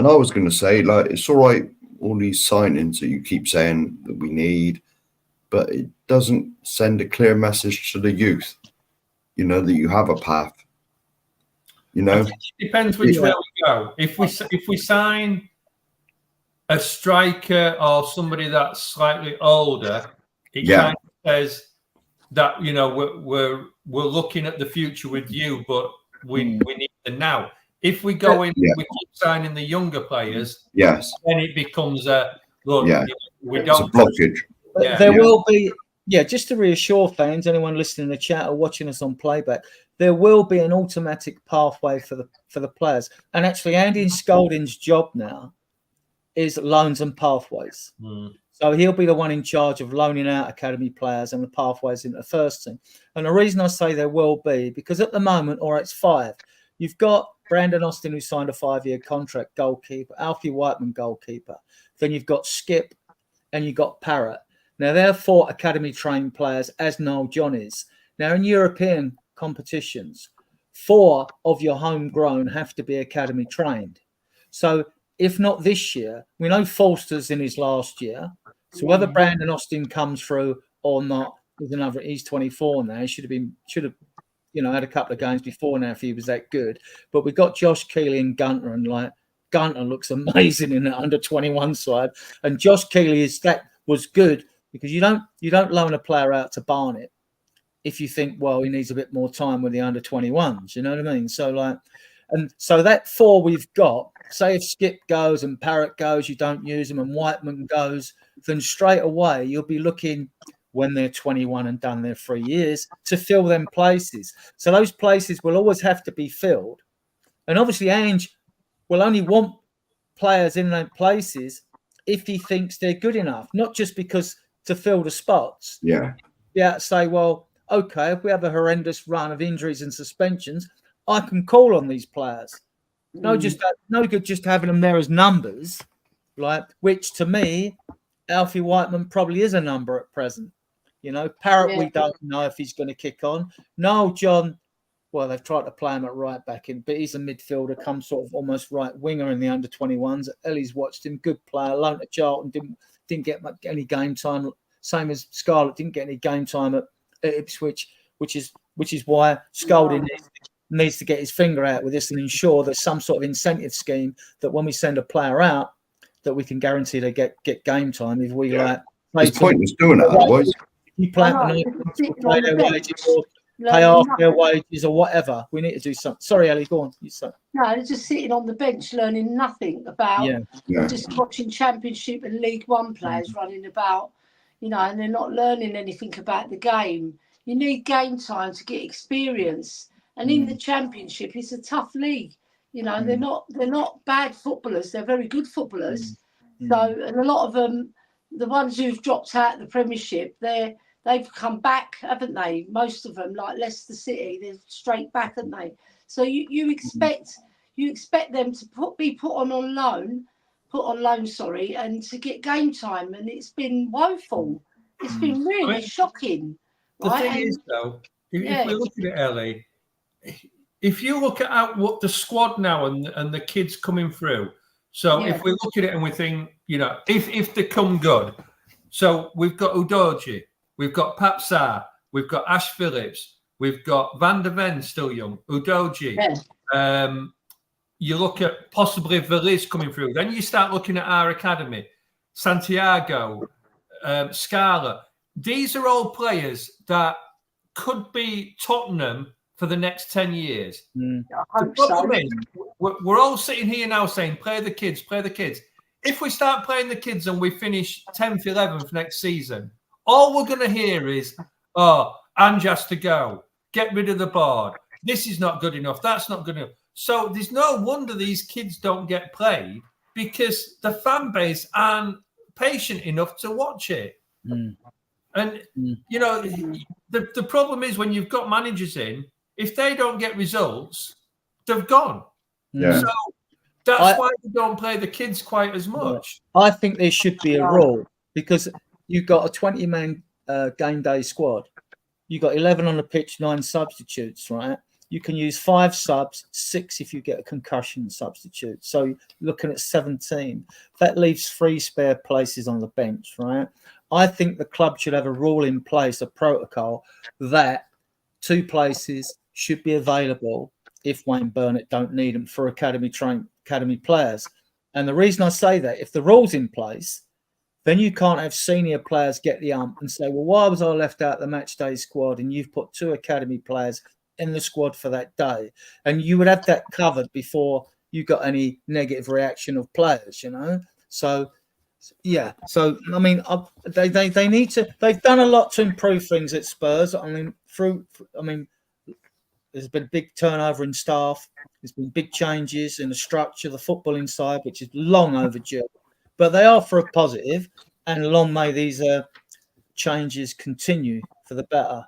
I was going to say, like, it's all right, all these signings that you keep saying that we need, but it doesn't send a clear message to the youth, you know, that you have a path. You know, it depends which way we go. If we sign a striker or somebody that's slightly older, it kind of says that, you know, we're looking at the future with you, but we need the now. If we go in, we keep signing the younger players. Yes. Then it becomes a look. Yeah. We It's don't. a blockage. There will be. Yeah, just to reassure fans, anyone listening in the chat or watching us on playback, there will be an automatic pathway for the players. And actually, Andy Scolding's job now is loans and pathways. So he'll be the one in charge of loaning out academy players and the pathways into the first team. And the reason I say there will be, because at the moment, or it's 5, you've got Brandon Austin, who signed a 5-year contract, goalkeeper, Alfie Whiteman, goalkeeper. Then you've got Skip and you've got Parrott. Now, they're 4 academy-trained players, as Noel John is. Now, in European competitions, 4 of your homegrown have to be academy-trained. So, if not this year, we know Forster's in his last year. So, whether Brandon Austin comes through or not is another. He's 24 now. He should have, had a couple of games before now if he was that good. But we've got Josh Keeley and Gunter, and Gunter looks amazing in the under-21 side, and Josh Keeley was good. Because you don't loan a player out to Barnet if you think, well, he needs a bit more time with the under-21s. You know what I mean? So so that 4 we've got, say if Skip goes and Parrott goes, you don't use him, and Whiteman goes, then straight away you'll be looking when they're 21 and done their 3 years to fill them places. So those places will always have to be filled. And obviously Ange will only want players in those places if he thinks they're good enough, not just because to fill the spots. Yeah. Say, well, okay, if we have a horrendous run of injuries and suspensions, I can call on these players. No good just having them there as numbers, which to me, Alfie Whiteman probably is a number at present. Parrott, we don't know if he's going to kick on. Noel John, well, they've tried to play him at right back in, but he's a midfielder, comes sort of almost right winger in the under-21s. Ellie's watched him, good player, loaned at Charlton, didn't get any game time. Same as Scarlett didn't get any game time at Ipswich, which is why Scolding needs to get his finger out with this and ensure there's some sort of incentive scheme that when we send a player out, that we can guarantee they get game time. If we it's pointless doing it otherwise. You play their wages or pay off their wages or whatever. We need to do something. Sorry, Ellie, go on. No, they're just sitting on the bench learning nothing about just watching Championship and League One players running about, and they're not learning anything about the game. You need game time to get experience. And in the Championship, it's a tough league. They're not bad footballers. They're very good footballers. So, and a lot of them, the ones who've dropped out of the Premiership, they've come back, haven't they? Most of them, like Leicester City, they're straight back, haven't they? So you expect them to be put on loan, and to get game time, and it's been woeful. It's been really shocking. The thing is, though, if we look at it, Ellie, if you look at what the squad now and the kids coming through, so if we look at it and we think, if they come good, so we've got Udoji, we've got Papsar, we've got Ash Phillips, we've got Van der Ven still young, Udoji. You look at possibly Veliz coming through. Then you start looking at our academy, Santiago, Scala. These are all players that could be Tottenham for the next 10 years. The problem is, we're all sitting here now saying, play the kids, play the kids. If we start playing the kids and we finish 10th, 11th next season, all we're going to hear is, Ange has to go. Get rid of the board. This is not good enough. That's not good enough. So there's no wonder these kids don't get played because the fan base aren't patient enough to watch it. And, the problem is when you've got managers in, if they don't get results, they've gone. Yeah. So that's why we don't play the kids quite as much. I think there should be a rule because you've got a 20-man game day squad. You've got 11 on the pitch, 9 substitutes, right? You can use 5 subs, 6 if you get a concussion substitute. So looking at 17, that leaves 3 spare places on the bench, right? I think the club should have a rule in place, a protocol, that 2 places should be available if Wayne Burnett don't need them for academy players. And the reason I say that, if the rule's in place, then you can't have senior players get the ump and say, well, why was I left out the match day squad and you've put 2 academy players in the squad for that day? And you would have that covered before you got any negative reaction of players, So, yeah. So, I mean, they need to. They've done a lot to improve things at Spurs. There's been big turnover in staff. There's been big changes in the structure, the footballing side, which is long overdue. But they are for a positive, and long may these changes continue for the better.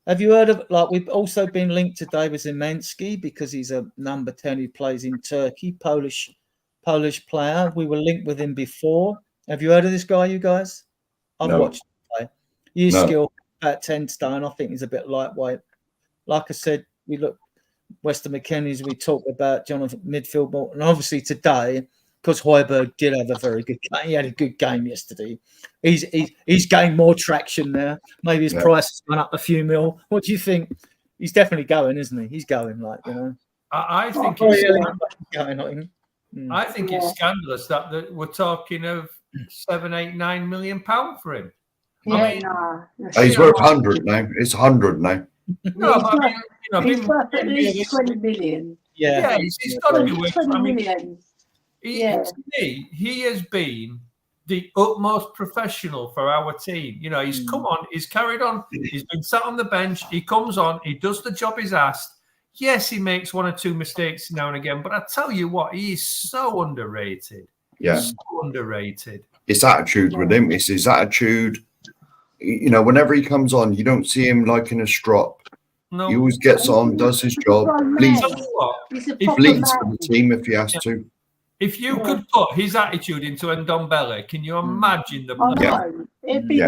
Have you heard of, we've also been linked to David Zimanski because he's a number 10 who plays in Turkey, Polish player. We were linked with him before. Have you heard of this guy, you guys? I've No. watched him play. His No. skill about 10 stone. I think he's a bit lightweight. Like I said, we look Weston McKennie's. We talked about Jonathan midfield ball, and obviously today, because Højbjerg did have a very good game. He had a good game yesterday. He's gained more traction there. Maybe his price has gone up a few mil. What do you think? He's definitely going, isn't he? He's going, like, you know. I think I think it's scandalous that we're talking of £7, £8, £9 million for him. He's worth 100 now. It's 100 now. No, but I mean, he's worth at least 20 million. Yeah, he's got to be worth 20 million. To me, he has been the utmost professional for our team. You know, he's come on, he's carried on, he's been sat on the bench, he comes on, he does the job he's asked. Yes, he makes one or two mistakes now and again, but I tell you what, he is so underrated. Yeah. So underrated. It's attitude with him. It's his attitude. You know, whenever he comes on, you don't see him like in a strop. No. He always gets on, does his job, bleeds for the team if he has to. If you could put his attitude into Ndombele, can you imagine the It'd be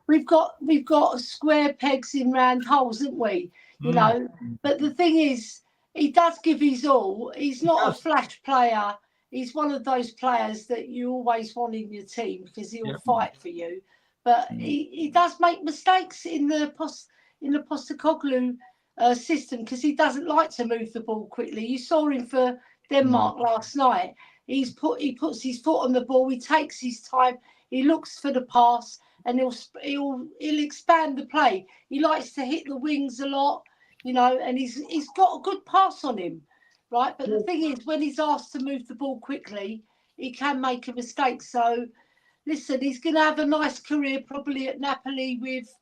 we've got square pegs in round holes, haven't we? You know, but the thing is, he does give his all. He's not a flash player. He's one of those players that you always want in your team because he'll fight for you. But he does make mistakes in the Postecoglou system because he doesn't like to move the ball quickly. You saw him for Denmark last night. He puts his foot on the ball. He takes his time. He looks for the pass, and he'll expand the play. He likes to hit the wings a lot, you know, and he's got a good pass on him, right? But the thing is, when he's asked to move the ball quickly, he can make a mistake. So, listen, he's going to have a nice career probably at Napoli with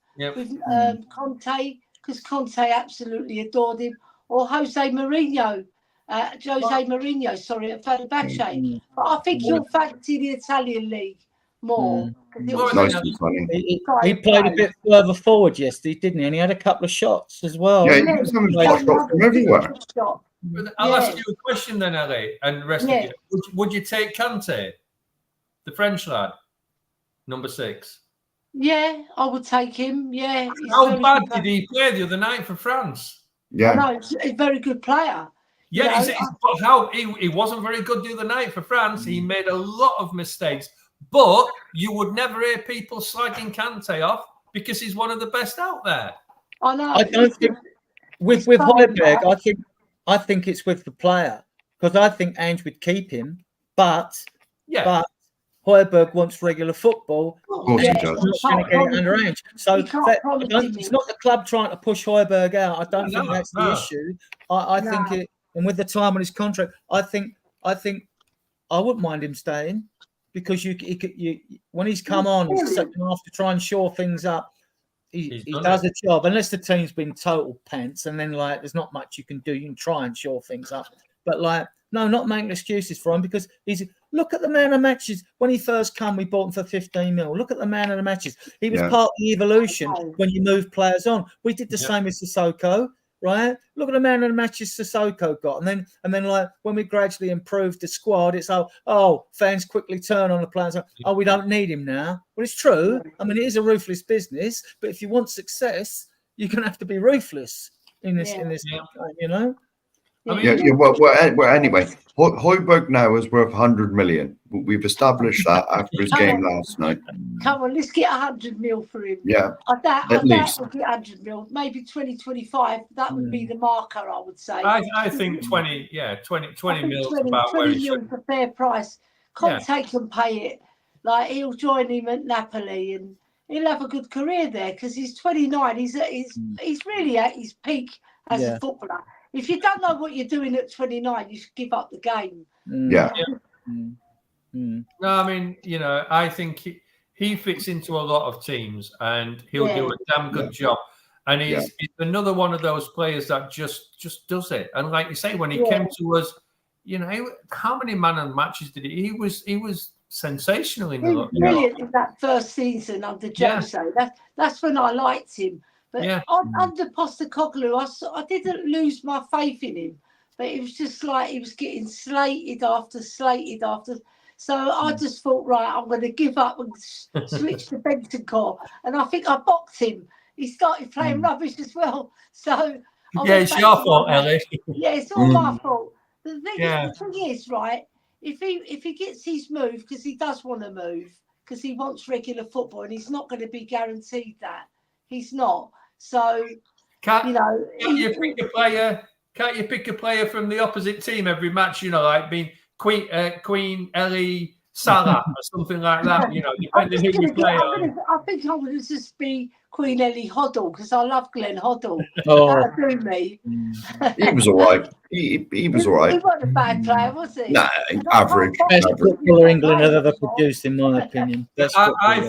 Conte, because Conte absolutely adored him, or Jose Mourinho, at Fenerbahce. But I think he'll fancy the Italian league more. He played a bit further forward yesterday, didn't he? And he had a couple of shots as well. Yeah, he was having shots from everywhere. I'll ask you a question then, Ali, and the rest of you. Would you take Kante, the French lad, number 6? Yeah, I would take him. Yeah. How bad did he play the other night for France? Yeah. No, he's a very good player. Yeah, he wasn't very good the other night for France. He made a lot of mistakes. But you would never hear people slagging Kante off because he's one of the best out there. I know. I don't think with Højbjerg, I think it's with the player because I think Ange would keep him, but Højbjerg wants regular football. He's not going to get it under Ange. So it's not the club trying to push Højbjerg out. I don't think that's the issue. I think it, and with the time on his contract, I think I wouldn't mind him staying. Because you when he's come on, he's have to try and shore things up. He does a job, unless the team's been total pants, and then like there's not much you can do. You can try and shore things up, but like no, not making excuses for him because look at the man of matches. When he first came, we bought him for 15 mil. Look at the man of the matches. He was part of the evolution when you move players on. We did the same with Sissoko. Right, look at the man of the matches Sissoko got, and then like when we gradually improved the squad, it's fans quickly turn on the players. We don't need him now. Well, it's true. I mean, it is a ruthless business, but if you want success, you're gonna have to be ruthless in this you know. Well, anyway, Højbjerg now is worth 100 million. We've established that after his game last night. Come on, let's get 100 mil for him. Yeah, at least we'll get 100 mil. Maybe 2025. That would be the marker, I would say. I think 20 mil. 20 mil is a fair price. Conte can pay it. Like he'll join him at Napoli and he'll have a good career there because he's 29. He's really at his peak as a footballer. If you don't know what you're doing at 29, you should give up the game. No, I mean, you know, I think he fits into a lot of teams and he'll do a damn good job. And he's another one of those players that just does it. And like you say, when he came to us, you know, how many man and matches did he was sensational in the brilliant in that first season under Jose. That's when I liked him. But under Postecoglou, I didn't lose my faith in him. But it was just like he was getting slated after slated after So I just thought, right, I'm going to give up and switch to Bentancur. And I think I boxed him. He started playing rubbish as well. So Yeah, it's your fault, Ellie. yeah, it's all my fault. The thing is, right, if he gets his move, because he does want to move, because he wants regular football, and he's not going to be guaranteed that. He's not. So, Can't you pick a player from the opposite team every match, like being Queen Ellie Salah or something like that, depending who you play on. I think I'm going to just be Queen Ellie Hoddle, because I love Glenn Hoddle. Oh. That'll do me. He was all right. He was all right. He wasn't a bad player, was he? Nah, average. Best footballer England have ever produced, in my opinion. I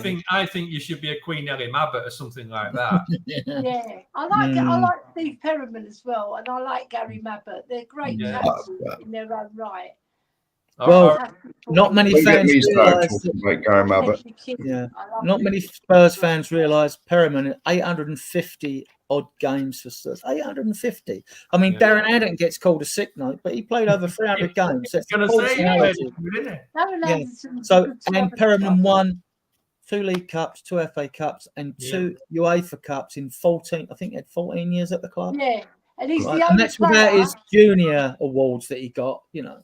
think you should be a Queen Ellie Mabbott or something like that. Yeah, I like Steve Perriman as well, and I like Gary Mabbott. They're great captains in their own right. Well, not many fans realise. Yeah, not many Spurs fans realise Perriman 850 odd games for Spurs. 850. I mean, Darren Adden gets called a sick note, but he played over 300 games. That's going to say, So, and Perriman won 2 League Cups, 2 FA Cups, and 2 UEFA Cups in 14. I think he had 14 years at the club. Yeah, and he's and that's without his junior awards that he got. Yeah,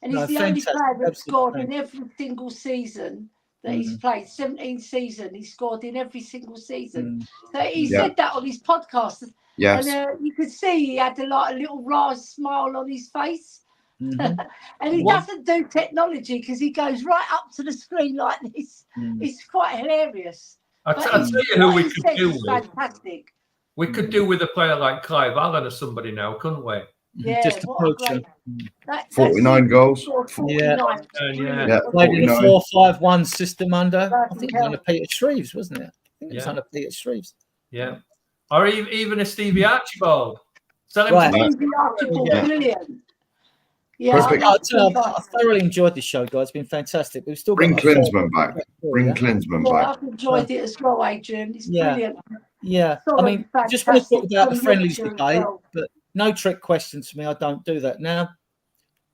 and he's the only player that scored in every single season that he's played. 17 seasons, he scored in every single season. So he said that on his podcast. Yes. And you could see he had a little wry smile on his face. And he doesn't do technology, because he goes right up to the screen like this. It's quite hilarious. I'll tell you who we could do with. Fantastic. We could do with a player like Clive Allen or somebody now, couldn't we? Yeah, just a poacher. 49 goals. 49. Played in a 4-5-1 system under. I think it was under Peter Shreves, wasn't it? I think it was under Peter Shreves. Yeah, or even a Stevie Archibald. Stevie Archibald, brilliant. Yeah, I thoroughly enjoyed this show, guys. It's been fantastic. We've still bring Klinsmann back. Bring Klinsmann back. I've enjoyed it as well, Adrian. It's brilliant. Yeah, I mean, just want to talk about the friendlies today, but no trick questions for me. I don't do that. Now,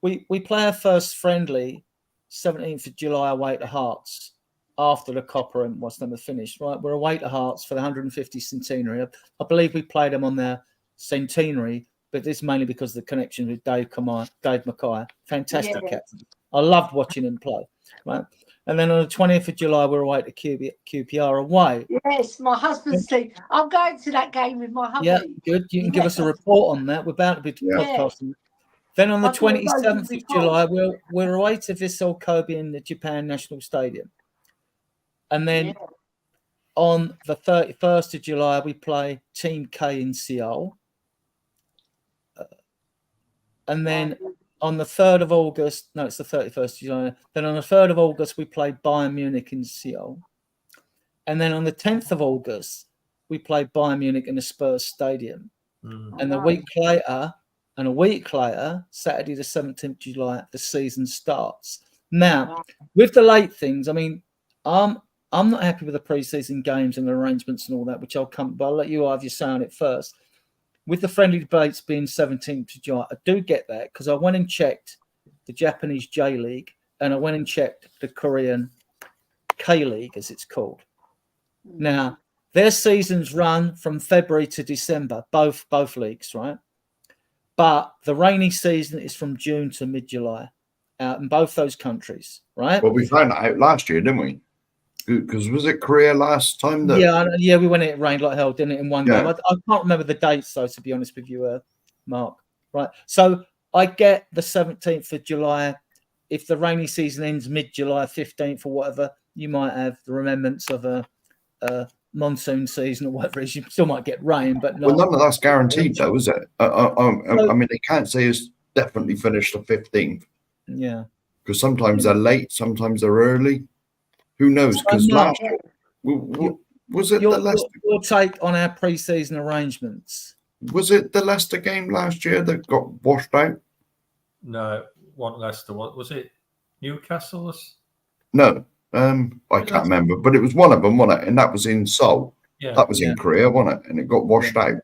we play our first friendly 17th of July away to Hearts after the Copper and what's number finished, right? We're away to Hearts for the 150th centenary. I believe we played them on their centenary, but this is mainly because of the connection with Dave Mackay. Fantastic captain. I loved watching him play, right? And then on the 20th of July, we're away to QPR away. Yes, my husband's team. I'm going to that game with my husband. Yeah, good. You can give us a report on that. We're about to be podcasting. Then on the 27th of July, we're away to Vissel Kobe in the Japan National Stadium. And then on the 31st of July, we play Team K in Seoul. And then on the 3rd of August, no, it's the 31st of July. Then on the 3rd of August, we play Bayern Munich in Seoul. And then on the 10th of August, we play Bayern Munich in the Spurs Stadium. And a week later, Saturday the 17th of July, the season starts. Now, with the late things, I mean, I'm not happy with the pre-season games and the arrangements and all that, which I'll let you have your say on it first. With the friendly debates being 17th of July, I do get that, because I went and checked the Japanese J League and I went and checked the Korean K League, as it's called. Now, their seasons run from February to December, both leagues, right? But the rainy season is from June to mid-July out in both those countries, right? Well, we found that out last year, didn't we? Because was it Korea last time? Yeah, we went. It rained like hell, didn't it? In one game, I can't remember the dates though. To be honest with you, Mark. Right. So I get the 17th of July. If the rainy season ends mid-July, 15th or whatever, you might have the remnants of a monsoon season or whatever it is. You still might get rain, but none of that's guaranteed, though, is it? I mean, they can't say it's definitely finished the 15th. Yeah. Because sometimes they're late, sometimes they're early. Who knows? Because last year, was it the Leicester? Your take on our pre-season arrangements? Was it the Leicester game last year that got washed out? No, what Leicester? What was it? Newcastle? No, I can't remember, but it was one of them, wasn't it? And that was in Seoul. Yeah, that was in Korea, wasn't it? And it got washed out.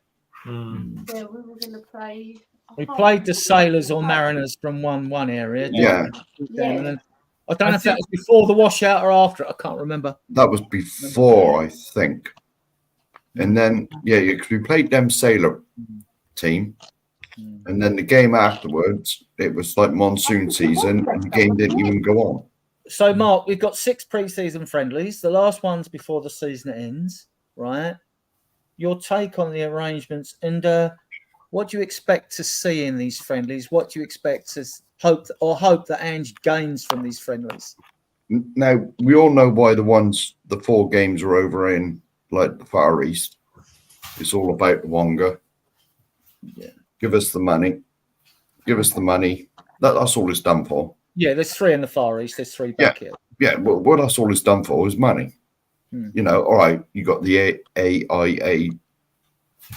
Yeah, we were going to play. We played the Sailors or Mariners from one area. Yeah. And I don't know if that was before the washout or after. I can't remember. That was before, I think. And then, because we played them Sailor team. And then the game afterwards, it was like monsoon season, and the game didn't even go on. So, Mark, we've got 6 pre-season friendlies. The last one's before the season ends, right? Your take on the arrangements, and what do you expect to see in these friendlies? What do you expect to hope that Ange gains from these friendlies? Now, we all know why the 4 games are over in like the Far East. It's all about the Wonga. Yeah. Give us the money. Give us the money. That's all it's done for. Yeah, there's 3 in the Far East. There's 3 back here. Yeah, well, what that's all it's done for is money. You know, all right, you got the AIA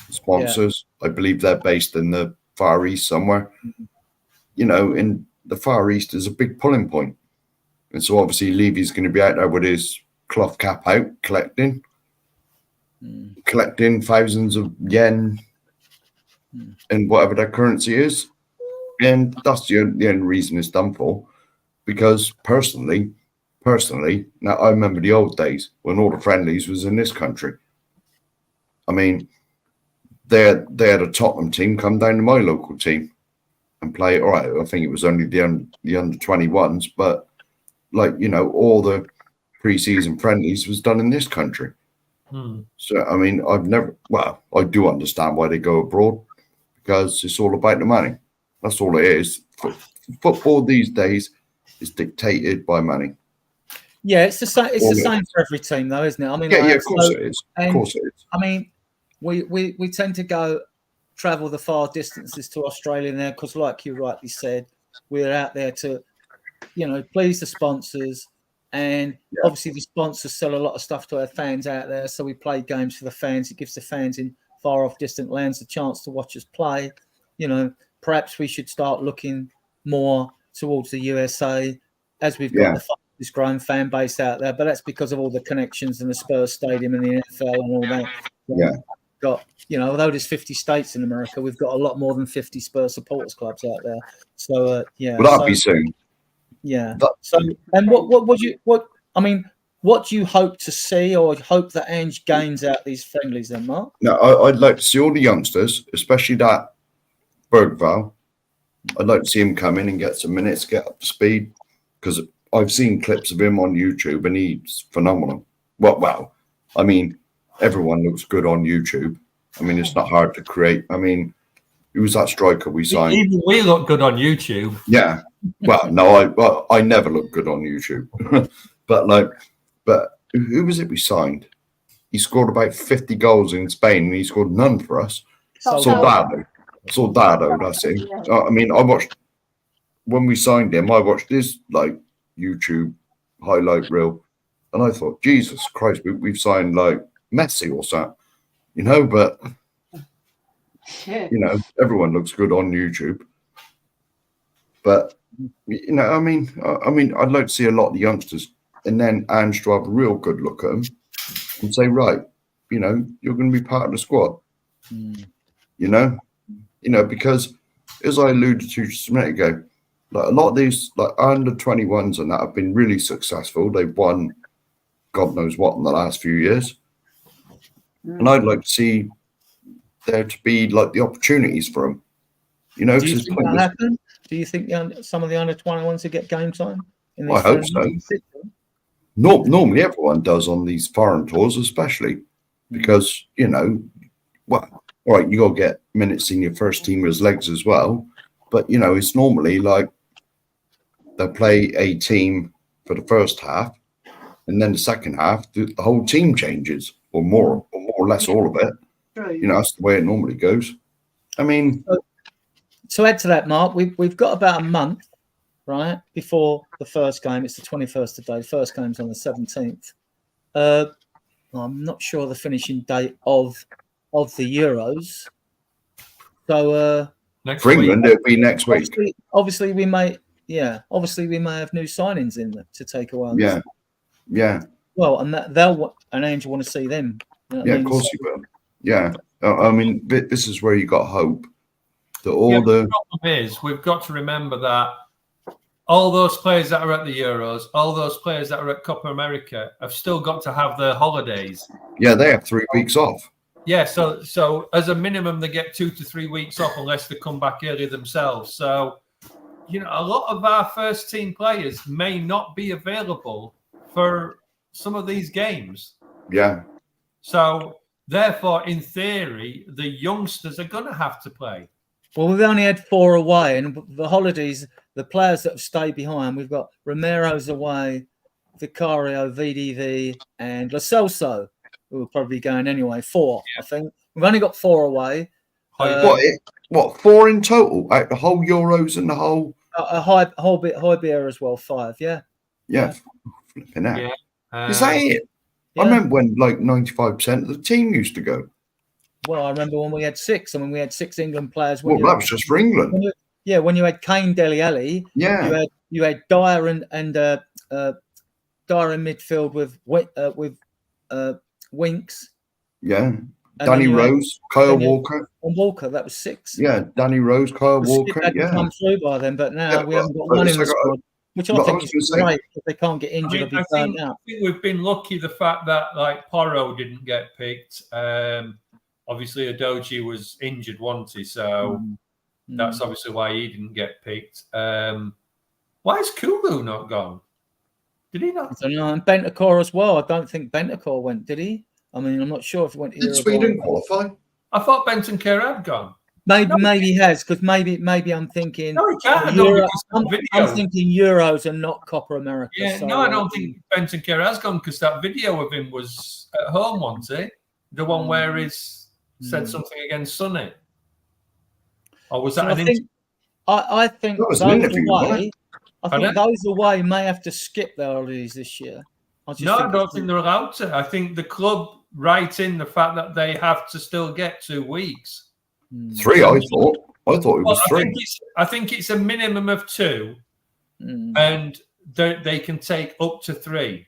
sponsors. I believe they're based in the Far East somewhere. You know, in the Far East is a big pulling point. And so obviously Levy's going to be out there with his cloth cap out, collecting thousands of yen and whatever their currency is. And that's the only reason it's done for. Because personally, now I remember the old days when all the friendlies was in this country. I mean, they had a Tottenham team come down to my local team and play. All right, I think it was only the under 21s, but like, you know, all the pre-season friendlies was done in this country. So I mean, I do understand why they go abroad, because it's all about the money. That's all it is. Football these days is dictated by money. Yeah, it's the same. It's the same for every team, though, isn't it? I mean, of course it is. Of course it is. I mean, we tend to travel the far distances to Australia now because, like you rightly said, we're out there to, you know, please the sponsors, and obviously the sponsors sell a lot of stuff to our fans out there. So we play games for the fans. It gives the fans in far off distant lands a chance to watch us play. You know, perhaps we should start looking more towards the USA, as we've got the fastest growing fan base out there, but that's because of all the connections in the Spurs stadium and the NFL and all that. Got, you know, although there's 50 states in America, we've got a lot more than 50 Spurs supporters clubs out there. So well, that'll be soon. Yeah. So, and what do you hope to see, or hope that Ange gains out these friendlies then, Mark? No, I'd like to see all the youngsters, especially that Bergvall. I'd like to see him come in and get some minutes, get up to speed, because I've seen clips of him on YouTube and he's phenomenal. Well, I mean, everyone looks good on YouTube. I mean, it's not hard to create. I mean, who was that striker we signed? Even we look good on YouTube. Yeah. Well, no, I never look good on YouTube. but who was it we signed? He scored about 50 goals in Spain and he scored none for us. Soldado, that's it. I mean, I watched, when we signed him, I watched this like YouTube highlight reel and I thought, Jesus Christ, we've signed like Messi or something, you know, but you know, everyone looks good on YouTube. But you know, I mean, I'd like to see a lot of the youngsters, and then Ange to have a real good look at them and say, right, you know, you're going to be part of the squad. You know, because as I alluded to just a minute ago, like a lot of these like under 21s and that have been really successful. They've won God knows what in the last few years, and I'd like to see there to be like the opportunities for them. You know, do you think that'll happen? Do you think some of the under 21s will get game time? I hope so. Normally, everyone does on these foreign tours, especially because, you know, well, all right, you got to get minutes in your first teamers' legs as well. But, you know, it's normally like they'll play a team for the first half, and then the second half, the whole team changes, or more or less all of it. You know, that's the way it normally goes. I mean, to add to that, Mark, we've got about a month, right, before the first game. It's the 21st today. The first game's on the 17th. I'm not sure the finishing date of the Euros. So for England, it'll be next week. Obviously, we may have new signings in there to take away. Yeah. Well, and Ange will want to see them. You know of course you will. Yeah. I mean, this is where you got hope that all the problem is we've got to remember that all those players that are at the Euros, all those players that are at Copa America have still got to have their holidays. Yeah, they have 3 weeks off. Yeah, so as a minimum, they get 2 to 3 weeks off unless they come back early themselves. So, you know, a lot of our first team players may not be available for some of these games. Yeah. So, therefore, in theory, the youngsters are going to have to play. Well, we've only had 4 away, and the holidays, the players that have stayed behind, we've got Romero's away, Vicario, VDV, and Lo Celso, who will probably be going anyway. 4, I think. We've only got 4 away. What, 4 in total? Out the whole Euros and the whole... A high beer as well, 5, yeah. Yeah. Flipping out. Yeah. Is that it? Yeah. I remember when like 95% of the team used to go. Well, I remember when we had 6. I mean, we had 6 England players. Well, that was just for England. When you had Kane, Dele Alli, Yeah. you had Dyer and Dyer in midfield with Winks. Yeah. And Danny then Rose, Kyle Walker. And Walker, that was 6. Yeah, Danny Rose, Kyle Walker. Yeah. Come through by then, but now Yeah, we haven't got one in the squad, which I think is great if they can't get injured or be burnt out. I think we've been lucky the fact that like Porro didn't get picked. Obviously, Adoji was injured, wasn't he? So that's obviously why he didn't get picked. Why is Kulu not gone? Did he not? I don't know. And Bentancur as well. I don't think Bentancur went, did he? I mean, I'm not sure if he went to Did Sweden qualify? I thought Bentancur had gone. Maybe he has, because maybe I'm thinking. No, he can't. I'm thinking Euros and not Copa America. Yeah, so, no, I don't think Bentancur has gone because that video of him was at home, wasn't it? The one where he's said something against Sonny. Or was that I think That was those an interview, wasn't it? I think those away may have to skip their holidays this year. I don't think they're allowed to. I think the club write in the fact that they have to still get 2 weeks. 3, I thought. I thought it was 3. I think it's a minimum of 2, and they can take up to 3.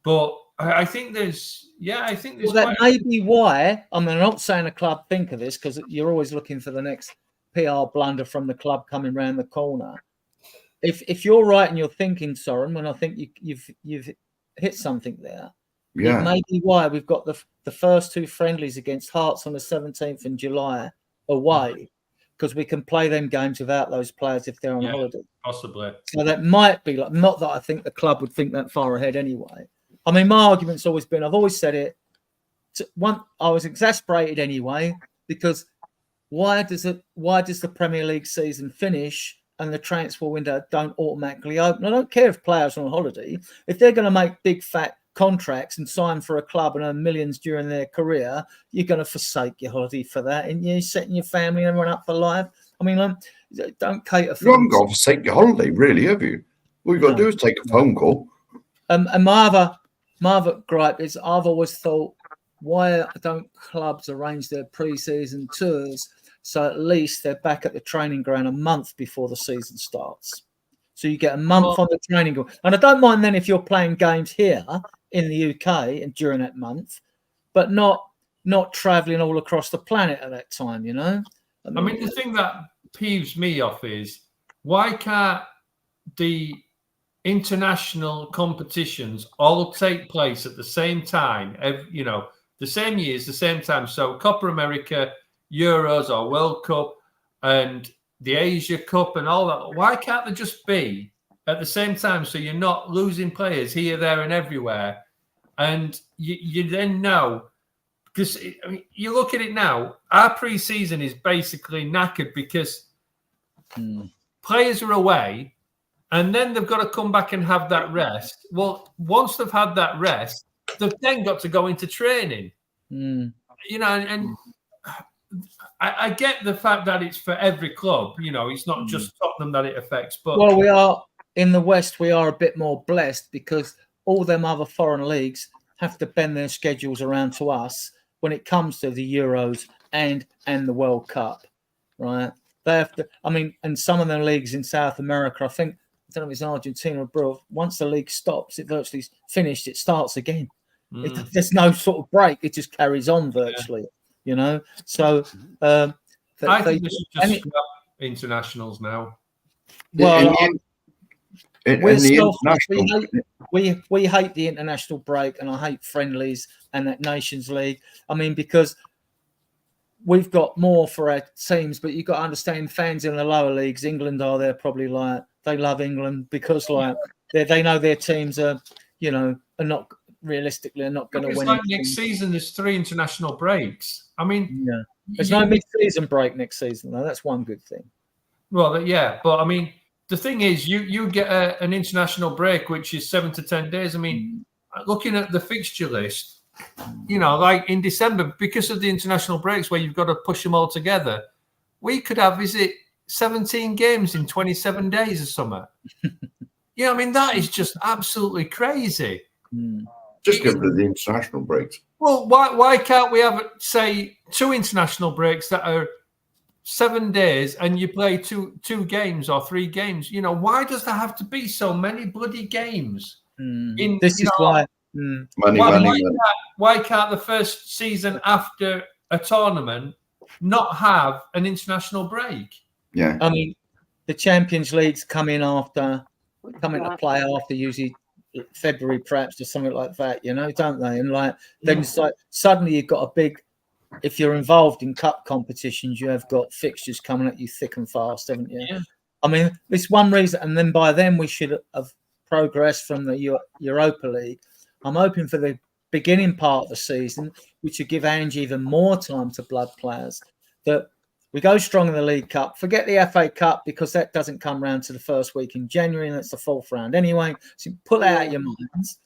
But I think there's. Well, that may be why. I mean, I'm not saying a club think of this because you're always looking for the next PR blunder from the club coming round the corner. If you're right and you're thinking, Soren, when I think you've hit something there. Yeah. It may be why we've got the first 2 friendlies against Hearts on the 17th in July away, because we can play them games without those players if they're on holiday. Possibly. So that might be like, not that I think the club would think that far ahead anyway. I mean, my argument's always been, I've always said it. I was exasperated anyway, because why does the Premier League season finish and the transfer window don't automatically open? I don't care if players are on holiday. If they're going to make big fat contracts and sign for a club and earn millions during their career, you're going to forsake your holiday for that, and you're setting your family and everyone up for life. I mean, don't cater for. You haven't got to forsake your holiday, really, have you? All you've got to do is take a phone call. And my other gripe is I've always thought, why don't clubs arrange their pre-season tours so at least they're back at the training ground a month before the season starts? So you get a month on the training ground. And I don't mind then if you're playing games here in the UK and during that month, but not travelling all across the planet at that time, you know? I mean, the thing that peeves me off is, why can't the international competitions all take place at the same time, the same years, the same time? So Copa America, Euros or World Cup and the Asia Cup and all that. Why can't they just be at the same time so you're not losing players here, there and everywhere? And you then know, because you look at it now, our pre-season is basically knackered because players are away and then they've got to come back and have that rest. Well, once they've had that rest, they've then got to go into training. And I get the fact that it's for every club. It's not just Tottenham that it affects. But we are in the West. We are a bit more blessed because all them other foreign leagues have to bend their schedules around to us when it comes to the Euros and the World Cup, right? They have to. I mean, and some of them leagues in South America, I think, I don't know if it's Argentina or Brazil. Once the league stops, it virtually finished. It starts again. There's no sort of break. It just carries on virtually. So I think they should just scrap internationals now. Well, we're selfish. international, We hate the international break, and I hate friendlies and that Nations League. I mean, because we've got more for our teams, but you've got to understand fans in the lower leagues, England are there probably like they love England because like they know their teams are, you know, are not realistically are not going to win. It's like next season, there's 3 international breaks. I mean, yeah, there's no mid-season break next season though. That's one good thing. Well, yeah, but I mean, the thing is, you get an international break, which is 7 to 10 days. I mean, looking at the fixture list, you know, like in December, because of the international breaks where you've got to push them all together, we could have, 17 games in 27 days or something. Yeah, I mean, that is just absolutely crazy. Just give them the international breaks. Well, why can't we have, say, 2 international breaks that are 7 days and you play two games or 3 games? You know, why does there have to be so many bloody games? This is why. Why can't the first season after a tournament not have an international break? Yeah, I mean, the Champions League's come into play after usually February perhaps or something like that, you know, don't they? And like then it's like suddenly you've got a big. If you're involved in cup competitions, you have got fixtures coming at you thick and fast, haven't you? Yeah. I mean, it's one reason, and then by then we should have progressed from the Europa League. I'm hoping for the beginning part of the season, which would give Ange even more time to blood players, that we go strong in the League Cup. Forget the FA Cup because that doesn't come round to the first week in January, and it's the 4th round anyway. So pull that out of your minds.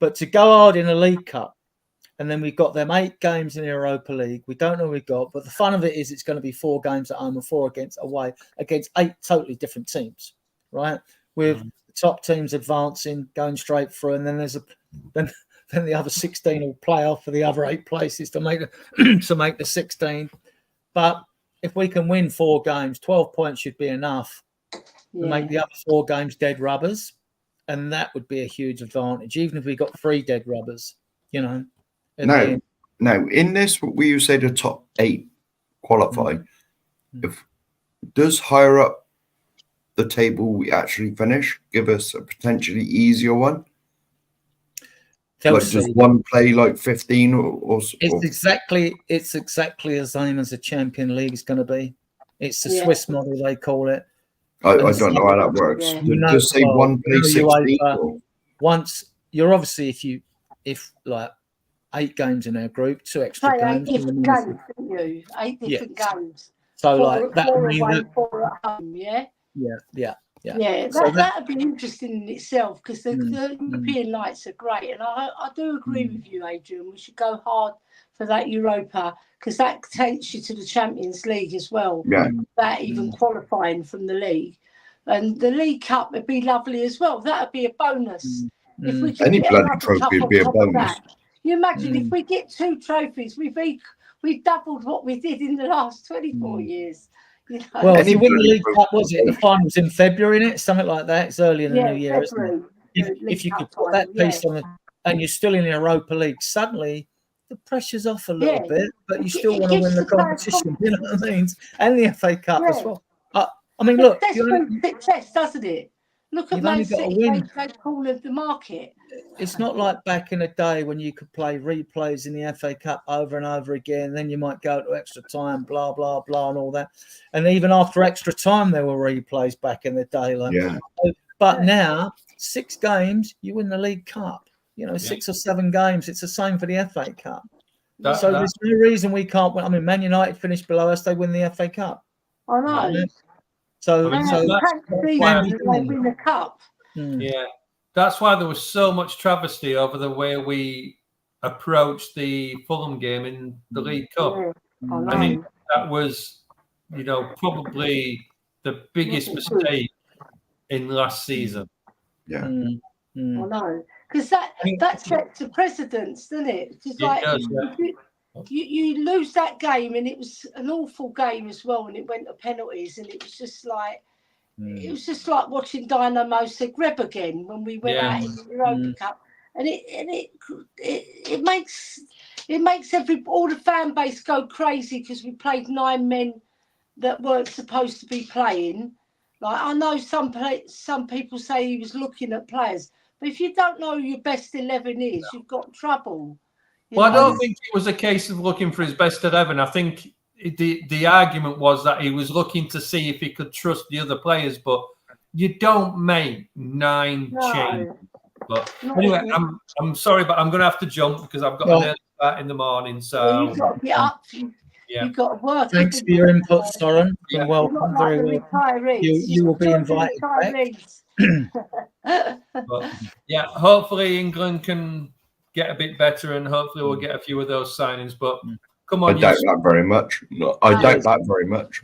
But to go hard in a League Cup, and then we've got them 8 games in the Europa League. We don't know what we've got, but the fun of it is it's going to be 4 games at home and 4 away against 8 totally different teams, right? With the top teams advancing, going straight through, and then there's then the other 16 will play off for the other 8 places to make the 16. But if we can win 4 games, 12 points should be enough to make the other 4 games dead rubbers, and that would be a huge advantage, even if we got 3 dead rubbers, you know. Now, in this, we you say the top 8 qualify. Does higher up the table we actually finish give us a potentially easier one? Like, does one play like 15 or it's exactly the same as the Champions League is going to be. It's the Swiss model, they call it. I don't know how that works. Does say one play 16? Once you're obviously if like 8 games in our group, 2 extra games. 8 different games, didn't you? 8 different games. So 4, like that. 4 away, 4 at home. Yeah. That'd be interesting in itself because the European nights are great, and I do agree with you, Adrian. We should go hard for that Europa because that takes you to the Champions League as well. Yeah. That even qualifying from the league, and the League Cup would be lovely as well. That'd be a bonus. If we could any get bloody another trophy cup would on be a top of bonus. that. You imagine if we get 2 trophies, we've doubled what we did in the last 24 years. You know? Well, if you win the League Cup, was it the finals in February? In it, something like that. It's early in the new year, February, isn't it? If you could put that piece on, and you're still in the Europa League, suddenly the pressure's off a little bit, but you still want to win the competition. You know what I mean? And the FA Cup as well. I mean, look, success, doesn't it? Look at Man City, they cornered the market. It's not like back in the day when you could play replays in the FA Cup over and over again. Then you might go to extra time, blah, blah, blah, and all that. And even after extra time, there were replays back in the day. But now, 6 games, you win the League Cup. You know, 6 or 7 games. It's the same for the FA Cup. So there's no reason we can't win. I mean, Man United finished below us. They win the FA Cup. I know. You know? So they win the cup. Yeah, that's why there was so much travesty over the way we approached the Fulham game in the League Cup. I think that was, you know, probably the biggest mistake in last season. Yeah. I know, because that sets a precedence, doesn't it? Because you lose that game, and it was an awful game as well, and it went to penalties, and it was just like watching Dynamo Zagreb again when we went out in the Europa Cup, and it makes all the fan base go crazy because we played 9 men that weren't supposed to be playing. Like I know some people say he was looking at players, but if you don't know who your best 11 is, you've got trouble. Well, I don't think it was a case of looking for his best 11. I think the argument was that he was looking to see if he could trust the other players, but you don't make 9 changes. But anyway, I'm sorry, but I'm going to have to jump because I've got an early start in the morning. So you've got to get up. You've got to work. Thanks for your input, Soren. You're welcome. Very welcome. You will be invited back. But, yeah, hopefully England can get a bit better, and hopefully we'll get a few of those signings. But come on, I doubt that very much. I doubt that very much.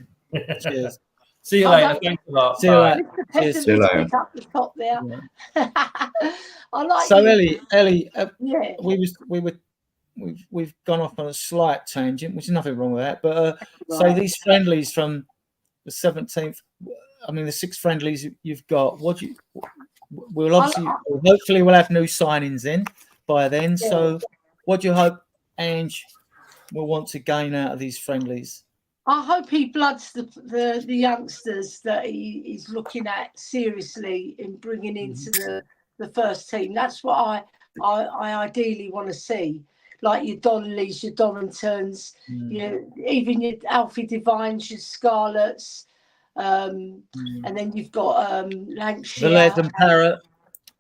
Cheers. See you later. Thanks a lot. See you later. Cheers. See you later. Up the top there. I like. So Ellie, yeah. we've gone off on a slight tangent, which is nothing wrong with that. But so these friendlies from the 17th, I mean the 6 friendlies you've got. We'll obviously, hopefully, we'll have new signings in by then. Yeah. So, what do you hope Ange will want to gain out of these friendlies? I hope he bloods the youngsters that he's looking at seriously in bringing into the first team. That's what I ideally want to see. Like your Donnellys, your Dorringtons, even your Alfie Devines, your Scarlets, and then you've got Lancashire. The Led and Parrot.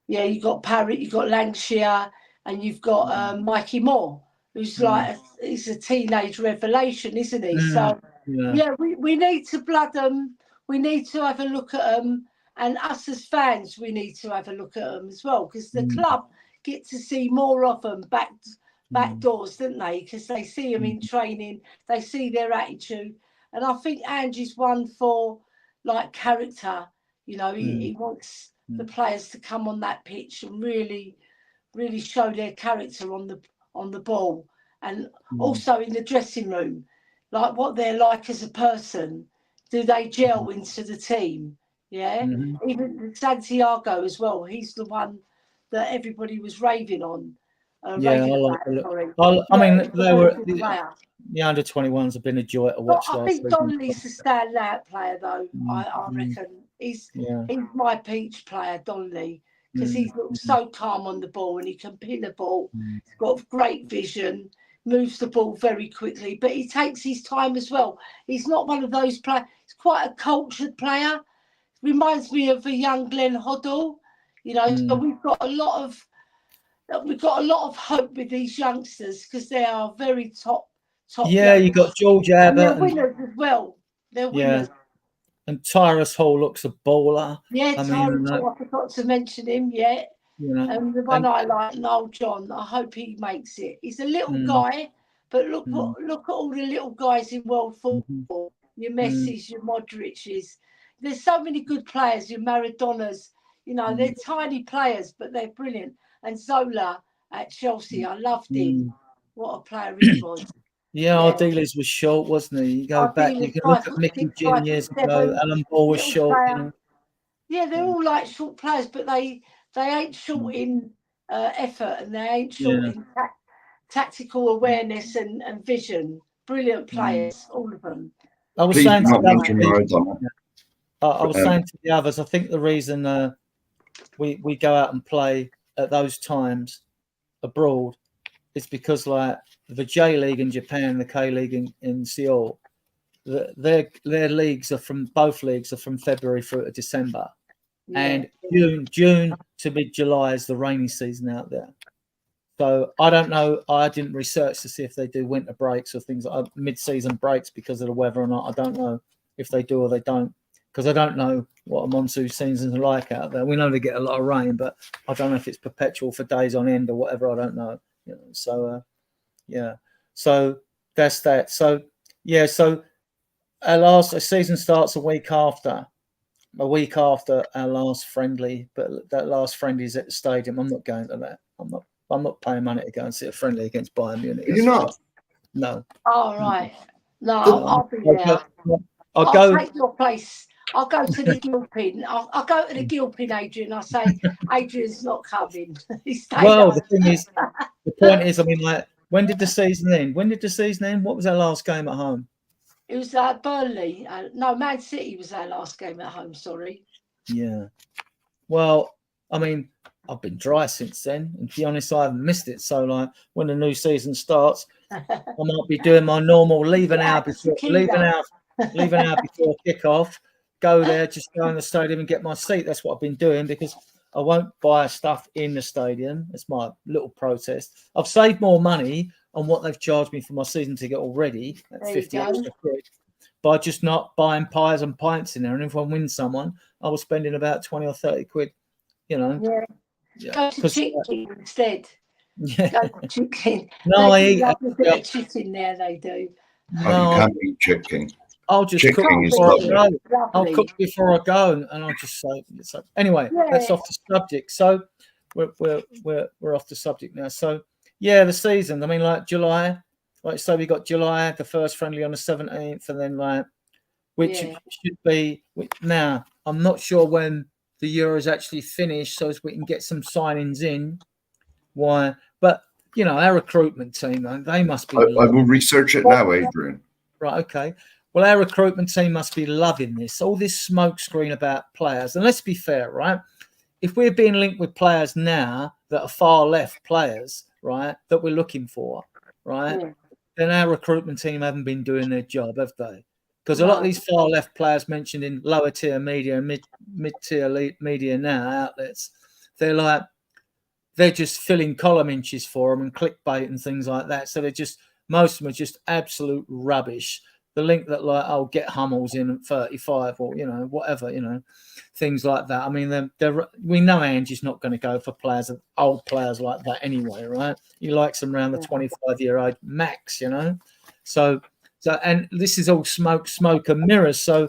Yeah, you've got Parrot, you've got Lancashire, and you've got Mikey Moore, who's like he's a teenage revelation, isn't he? So we need to blood them. We need to have a look at them, and us as fans, we need to have a look at them as well, because the club get to see more of them back doors, don't they? Because they see them in training, they see their attitude, and I think Angie's one for like character. You know, he wants the players to come on that pitch and really show their character on the ball, and also in the dressing room, like what they're like as a person. Do they gel into the team? Yeah, even Santiago as well. He's the one that everybody was raving on. I like it. I mean, they were the under 21s have been a joy to watch. I think Donnelly's a standout player, though. I reckon he's my peach player, Donnelly, because he looks so calm on the ball and he can pin the ball. He's got great vision, moves the ball very quickly, but he takes his time as well. He's not one of those players. He's quite a cultured player. Reminds me of a young Glenn Hoddle, you know. So we've got a lot of hope with these youngsters because they are very top. Yeah, you got George Abbott. They're winners as well. They're winners. And Tyrus Hall looks a baller. Yeah, Tyrus Hall, I forgot to mention him yet. And the one I like, Noel John, I hope he makes it. He's a little guy, but look at all the little guys in world football. Your Messis, your Modric's. There's so many good players, your Maradonas. You know, they're tiny players, but they're brilliant. And Zola at Chelsea, I loved him. What a player he was. Our dealers was short, wasn't he? You go back, you can look at Mickey Jim years ago. Alan Ball was short. You know? Yeah, they're all like short players, but they ain't short in effort, and they ain't short in tactical awareness and vision. Brilliant players, all of them. I was saying to the others, I think the reason we go out and play at those times abroad is because like the J League in Japan, the K League in Seoul, their leagues are from February through to December, and June to mid-July is the rainy season out there. So I don't know. I didn't research to see if they do winter breaks or things like mid-season breaks because of the weather or not. I don't know if they do or they don't, because I don't know what a monsoon season's like out there. We know they get a lot of rain, but I don't know if it's perpetual for days on end or whatever. I don't know. You know, so so that's that. So our season starts a week after our last friendly, but that last friendly is at the stadium. I'm not going to that. I'm not paying money to go and see a friendly against Bayern Munich. You're not? No. All right. No, I'll be there. I'll take your place. I'll go to the Gilpin. I'll go to the Gilpin, Adrian. I'll say, Adrian's not coming. The thing is, the point is, I mean, like, when did the season end? What was our last game at home? It was Burnley. No, Man City was our last game at home. Sorry. Yeah. Well, I mean, I've been dry since then, and to be honest, I haven't missed it. So, like, when the new season starts, I might be doing my normal leaving out before kickoff. Go there, just go in the stadium and get my seat. That's what I've been doing, because I won't buy stuff in the stadium. It's my little protest. I've saved more money on what they've charged me for my season ticket already. That's 50 extra quid. By just not buying pies and pints in there. And if I win someone, I was spending about 20 or 30 quid, you know. Yeah. Go to chicken instead. Yeah. Go to chicken. No, I eat a bit of chicken there, they do. Oh, you can't eat chicken. I'll just cook before I go. I'll cook before I go, and I'll just say. So anyway, that's off the subject. So we're off the subject now. So yeah, the season. I mean, like July, like so we got July, the first friendly on the 17th, and then like which should be now. I'm not sure when the Euros actually finish, so as we can get some signings in. Why? But you know, our recruitment team, they must be. I will research it now, Adrian. Right. Okay. Well, our recruitment team must be loving this. All this smokescreen about players. And let's be fair, right? If we're being linked with players now that are far left players, right, that we're looking for, right, then our recruitment team haven't been doing their job, have they? Because a lot of these far left players mentioned in lower tier media and mid tier media now outlets, they're just filling column inches for them and clickbait and things like that. So most of them are just absolute rubbish. The link that like, oh, get Hummels in at 35 or, you know, whatever, you know, things like that. I mean, we know Angie's not going to go for old players like that anyway, right? He likes them around the 25-year-old max, you know. So, and this is all smoke and mirrors. So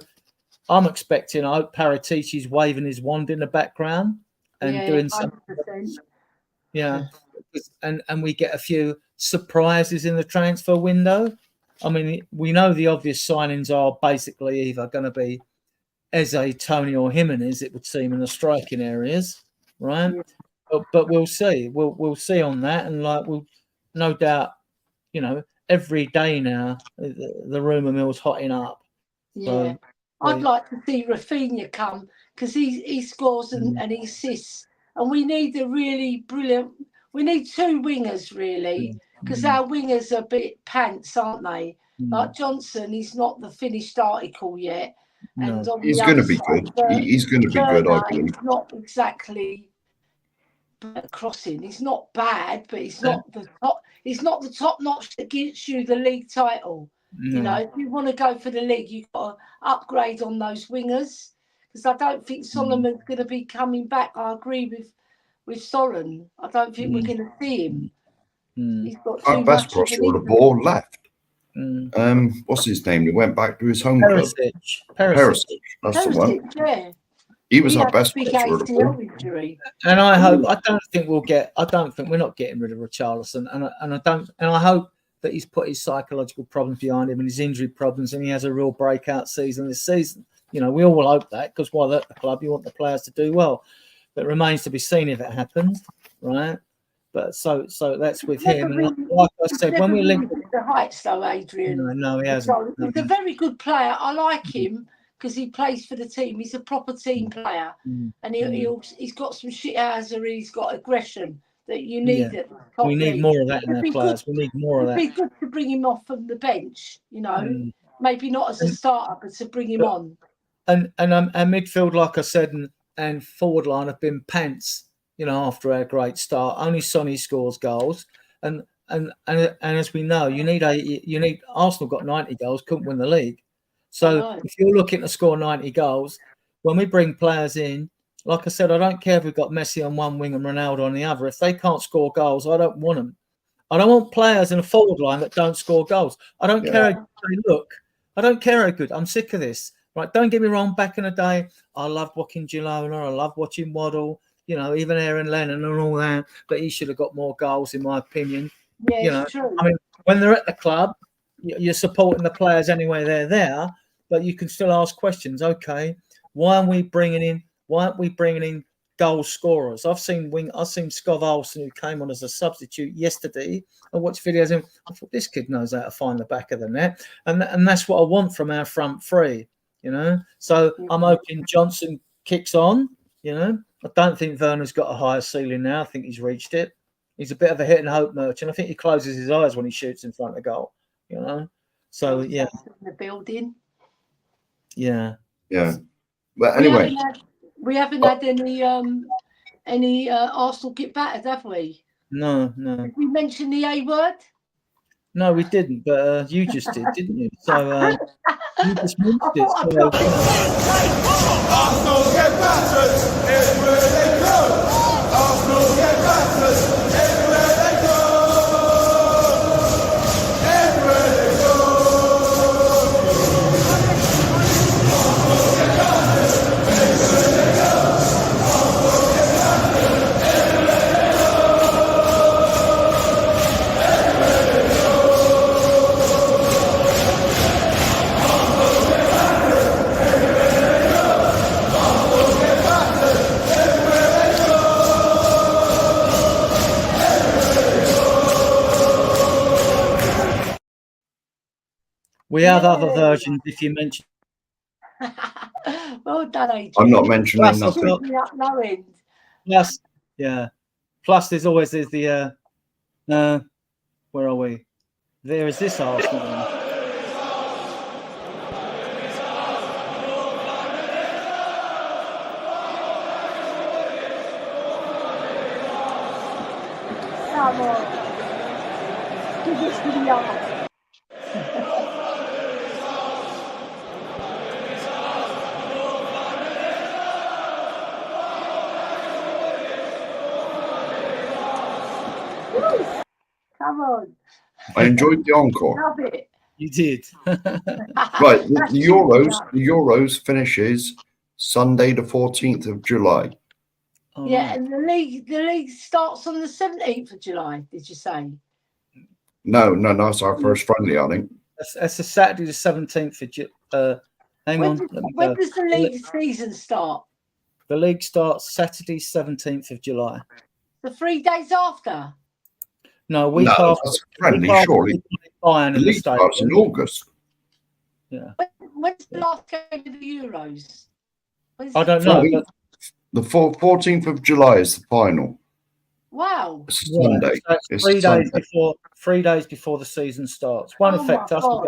I'm expecting, I hope Paratici's waving his wand in the background and doing something. Yeah. And we get a few surprises in the transfer window. I mean, we know the obvious signings are basically either going to be Eze, Tony, or Jimenez, it would seem, in the striking areas, right? But we'll see. We'll see on that, and like we'll no doubt, you know, every day now the rumour mill's hotting up. Yeah, so, I'd like to see Rafinha come because he scores and he assists, and we need a really brilliant. We need two wingers really. Because our wingers are a bit pants, aren't they? Like Johnson, he's not the finished article yet. And on he's going to be good. He's going to be good, I believe. He's not exactly crossing. He's not bad, but he's not the top. He's not the top notch that gets you the league title. You know, if you want to go for the league, you've got to upgrade on those wingers. Because I don't think Solomon's going to be coming back. I agree with Solon. I don't think we're going to see him. He's got too best much crossed or the ball left. What's his name? He went back to his home club. Perisic. That's the one. Yeah. He was our best crosser of the ball. And I hope. I don't think we're not getting rid of Richarlison. And I hope that he's put his psychological problems behind him and his injury problems, and he has a real breakout season this season. You know, we all hope that, because while at the club, you want the players to do well. But it remains to be seen if it happens, right? But so that's with him. And like I said, when we link the heights, though, Adrian. No, he hasn't. He's a very good player. I like him because he plays for the team. He's a proper team player, and he's got some shithousery. He's got aggression that you need at the top. We need more of that in our players. We need more of that. It'd be good to bring him off from the bench. You know, maybe not as a starter, but to bring him on. And our midfield, like I said, and forward line have been pants. You know, after our great start, only Sonny scores goals, and as we know, you need Arsenal got 90 goals, couldn't win the league. So if you're looking to score 90 goals, when we bring players in, like I said, I don't care if we've got Messi on one wing and Ronaldo on the other. If they can't score goals, I don't want them. I don't want players in a forward line that don't score goals. I don't care how they look. I don't care how good. I'm sick of this. Right? Don't get me wrong. Back in the day, I loved watching Girona. I loved watching Waddle. You know, even Aaron Lennon and all that, but he should have got more goals, in my opinion. Yeah, you know, true. I mean, when they're at the club, you're supporting the players anyway they're there, but you can still ask questions. Okay, why aren't we bringing in goal scorers. I've seen Skov Olsen, who came on as a substitute yesterday. I watched videos of him. I thought, this kid knows how to find the back of the net, and that's what I want from our front three. So I'm hoping Johnson kicks on. I don't think Werner's got a higher ceiling now. I think he's reached it. He's a bit of a hit and hope merchant. I think he closes his eyes when he shoots in front of goal. So yeah, the building. Yeah. But anyway, we haven't had any Arsenal get battered, have we? No. Did we mention the A word? No, we didn't. But you just did, didn't you? So you just mentioned it. So, Arsenal get battered everywhere they go. Arsenal get battered everywhere they go. Everywhere they go. Arsenal get battered everywhere they go. Arsenal get battered everywhere they go. Everywhere they go. Arsenal get battered everywhere they go. Arsenal get battered everywhere they go. we have other versions if you mention. Well done, Adrian. I'm not mentioning Plus, nothing. Keep me up no end. Plus, yeah. Plus, there's the where are we? There is this Arsenal one. Come on. Give this to the yard. Come on. I enjoyed the encore. Love it. You did. Right, the Euros finishes Sunday, the 14th of July. Oh, Yeah, right. and the league starts on the 17th of July, did you say? No, it's our first friendly, I think. That's a Saturday, the 17th of hang When on. does, let me when go. does the league season start? The league starts Saturday, 17th of July. The 3 days after? No, week No, after. that's friendly, week after surely. we play Bayern The in the league starts in stadium. August. Yeah, When's the last game of the Euros? When's I it? don't know. But The 14th of July is the final. Wow. It's a yeah, Sunday. so it's It's 3 days Sunday. before. 3 days before the season starts. Won't Oh affect my us. God.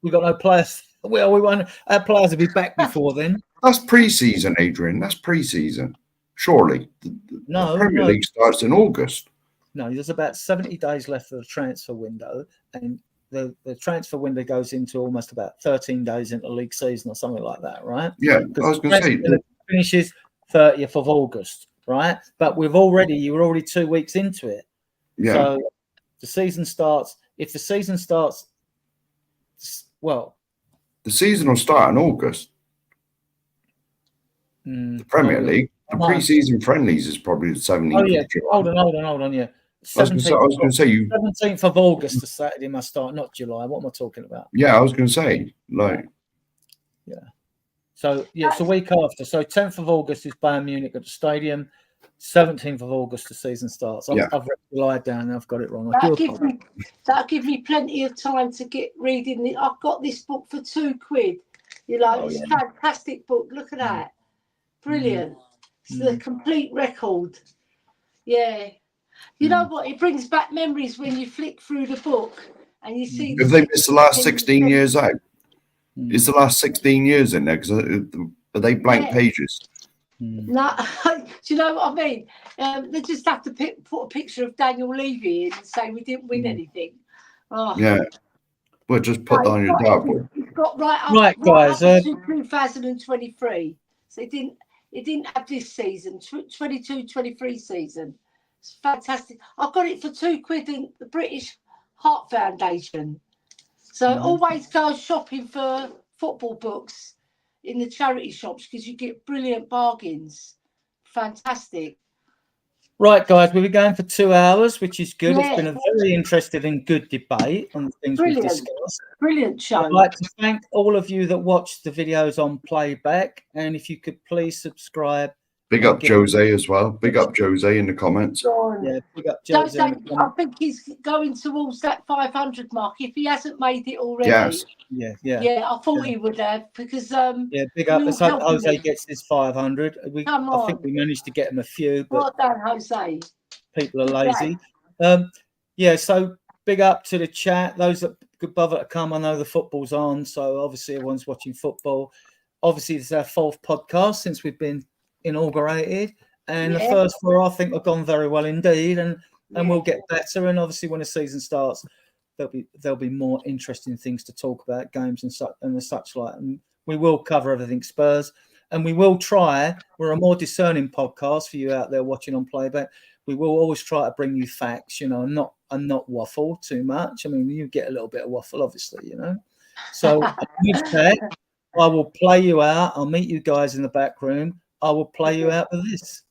We've got no players. Well, we won't. Our players will be back before then. That's pre-season, Adrian. That's pre-season. Surely. The No, Premier no. League starts in August. No, there's about 70 days left of the transfer window, and the transfer window goes into almost about 13 days into league season or something like that, right? Yeah, I was going to say. Finishes 30th of August, right? But you're already 2 weeks into it. Yeah. So the season starts. If the season starts, well, The season will start in August. The Premier League. The pre-season friendlies is probably the 17th. Oh yeah, of July. hold on. Yeah, I was going to say you. 17th of August, the Saturday must start, not July. What am I talking about? Yeah, I was going to say like. Yeah. So yeah, it's a week after. So 10th of August is Bayern Munich at the stadium. 17th of August the season starts. I've written July down. I've got it wrong. That'll give me plenty of time to get reading it. I've got this book for £2. It's a fantastic book. Look at that. Brilliant. It's the complete record. Yeah. You know what? It brings back memories when you flick through the book and you see. If they missed the last 16 years out, is the last 16 years in there? Because are they blank pages? No, do you know what I mean? They just have to put a picture of Daniel Levy in and say we didn't win anything. Oh. Yeah. Well, just put that on your dartboard. It's got right guys, up to 2023. So it didn't have this season, 22-23 season. It's fantastic. I got it for £2 in the British Heart Foundation. So always go shopping for football books in the charity shops because you get brilliant bargains. Fantastic. Right, guys, we've been going for 2 hours, which is good. Yeah. It's been a very interesting and good debate on the things we've discussed. Brilliant show. I'd like to thank all of you that watched the videos on playback, and if you could please subscribe Big up Jose as well. Big up Jose in the comments. Yeah, big up Jose. I think he's going towards that 500 mark. If he hasn't made it already, Yes. yeah, I thought he would have because big up. Let's hope Jose me. gets his 500. I think we managed to get him a few, but well done, Jose. People are lazy. So big up to the chat. Those that could bother to come. I know the football's on, so obviously everyone's watching football. Obviously, this is our 4th podcast since we've been inaugurated, and the first 4 I think have gone very well indeed, and we'll get better. And obviously, when the season starts, there'll be more interesting things to talk about, games and such like. And we will cover everything Spurs, and we will try. We're a more discerning podcast for you out there watching on playback. We will always try to bring you facts, and not waffle too much. I mean, you get a little bit of waffle, obviously, So with that, I will play you out. I'll meet you guys in the back room. I will play you out with this.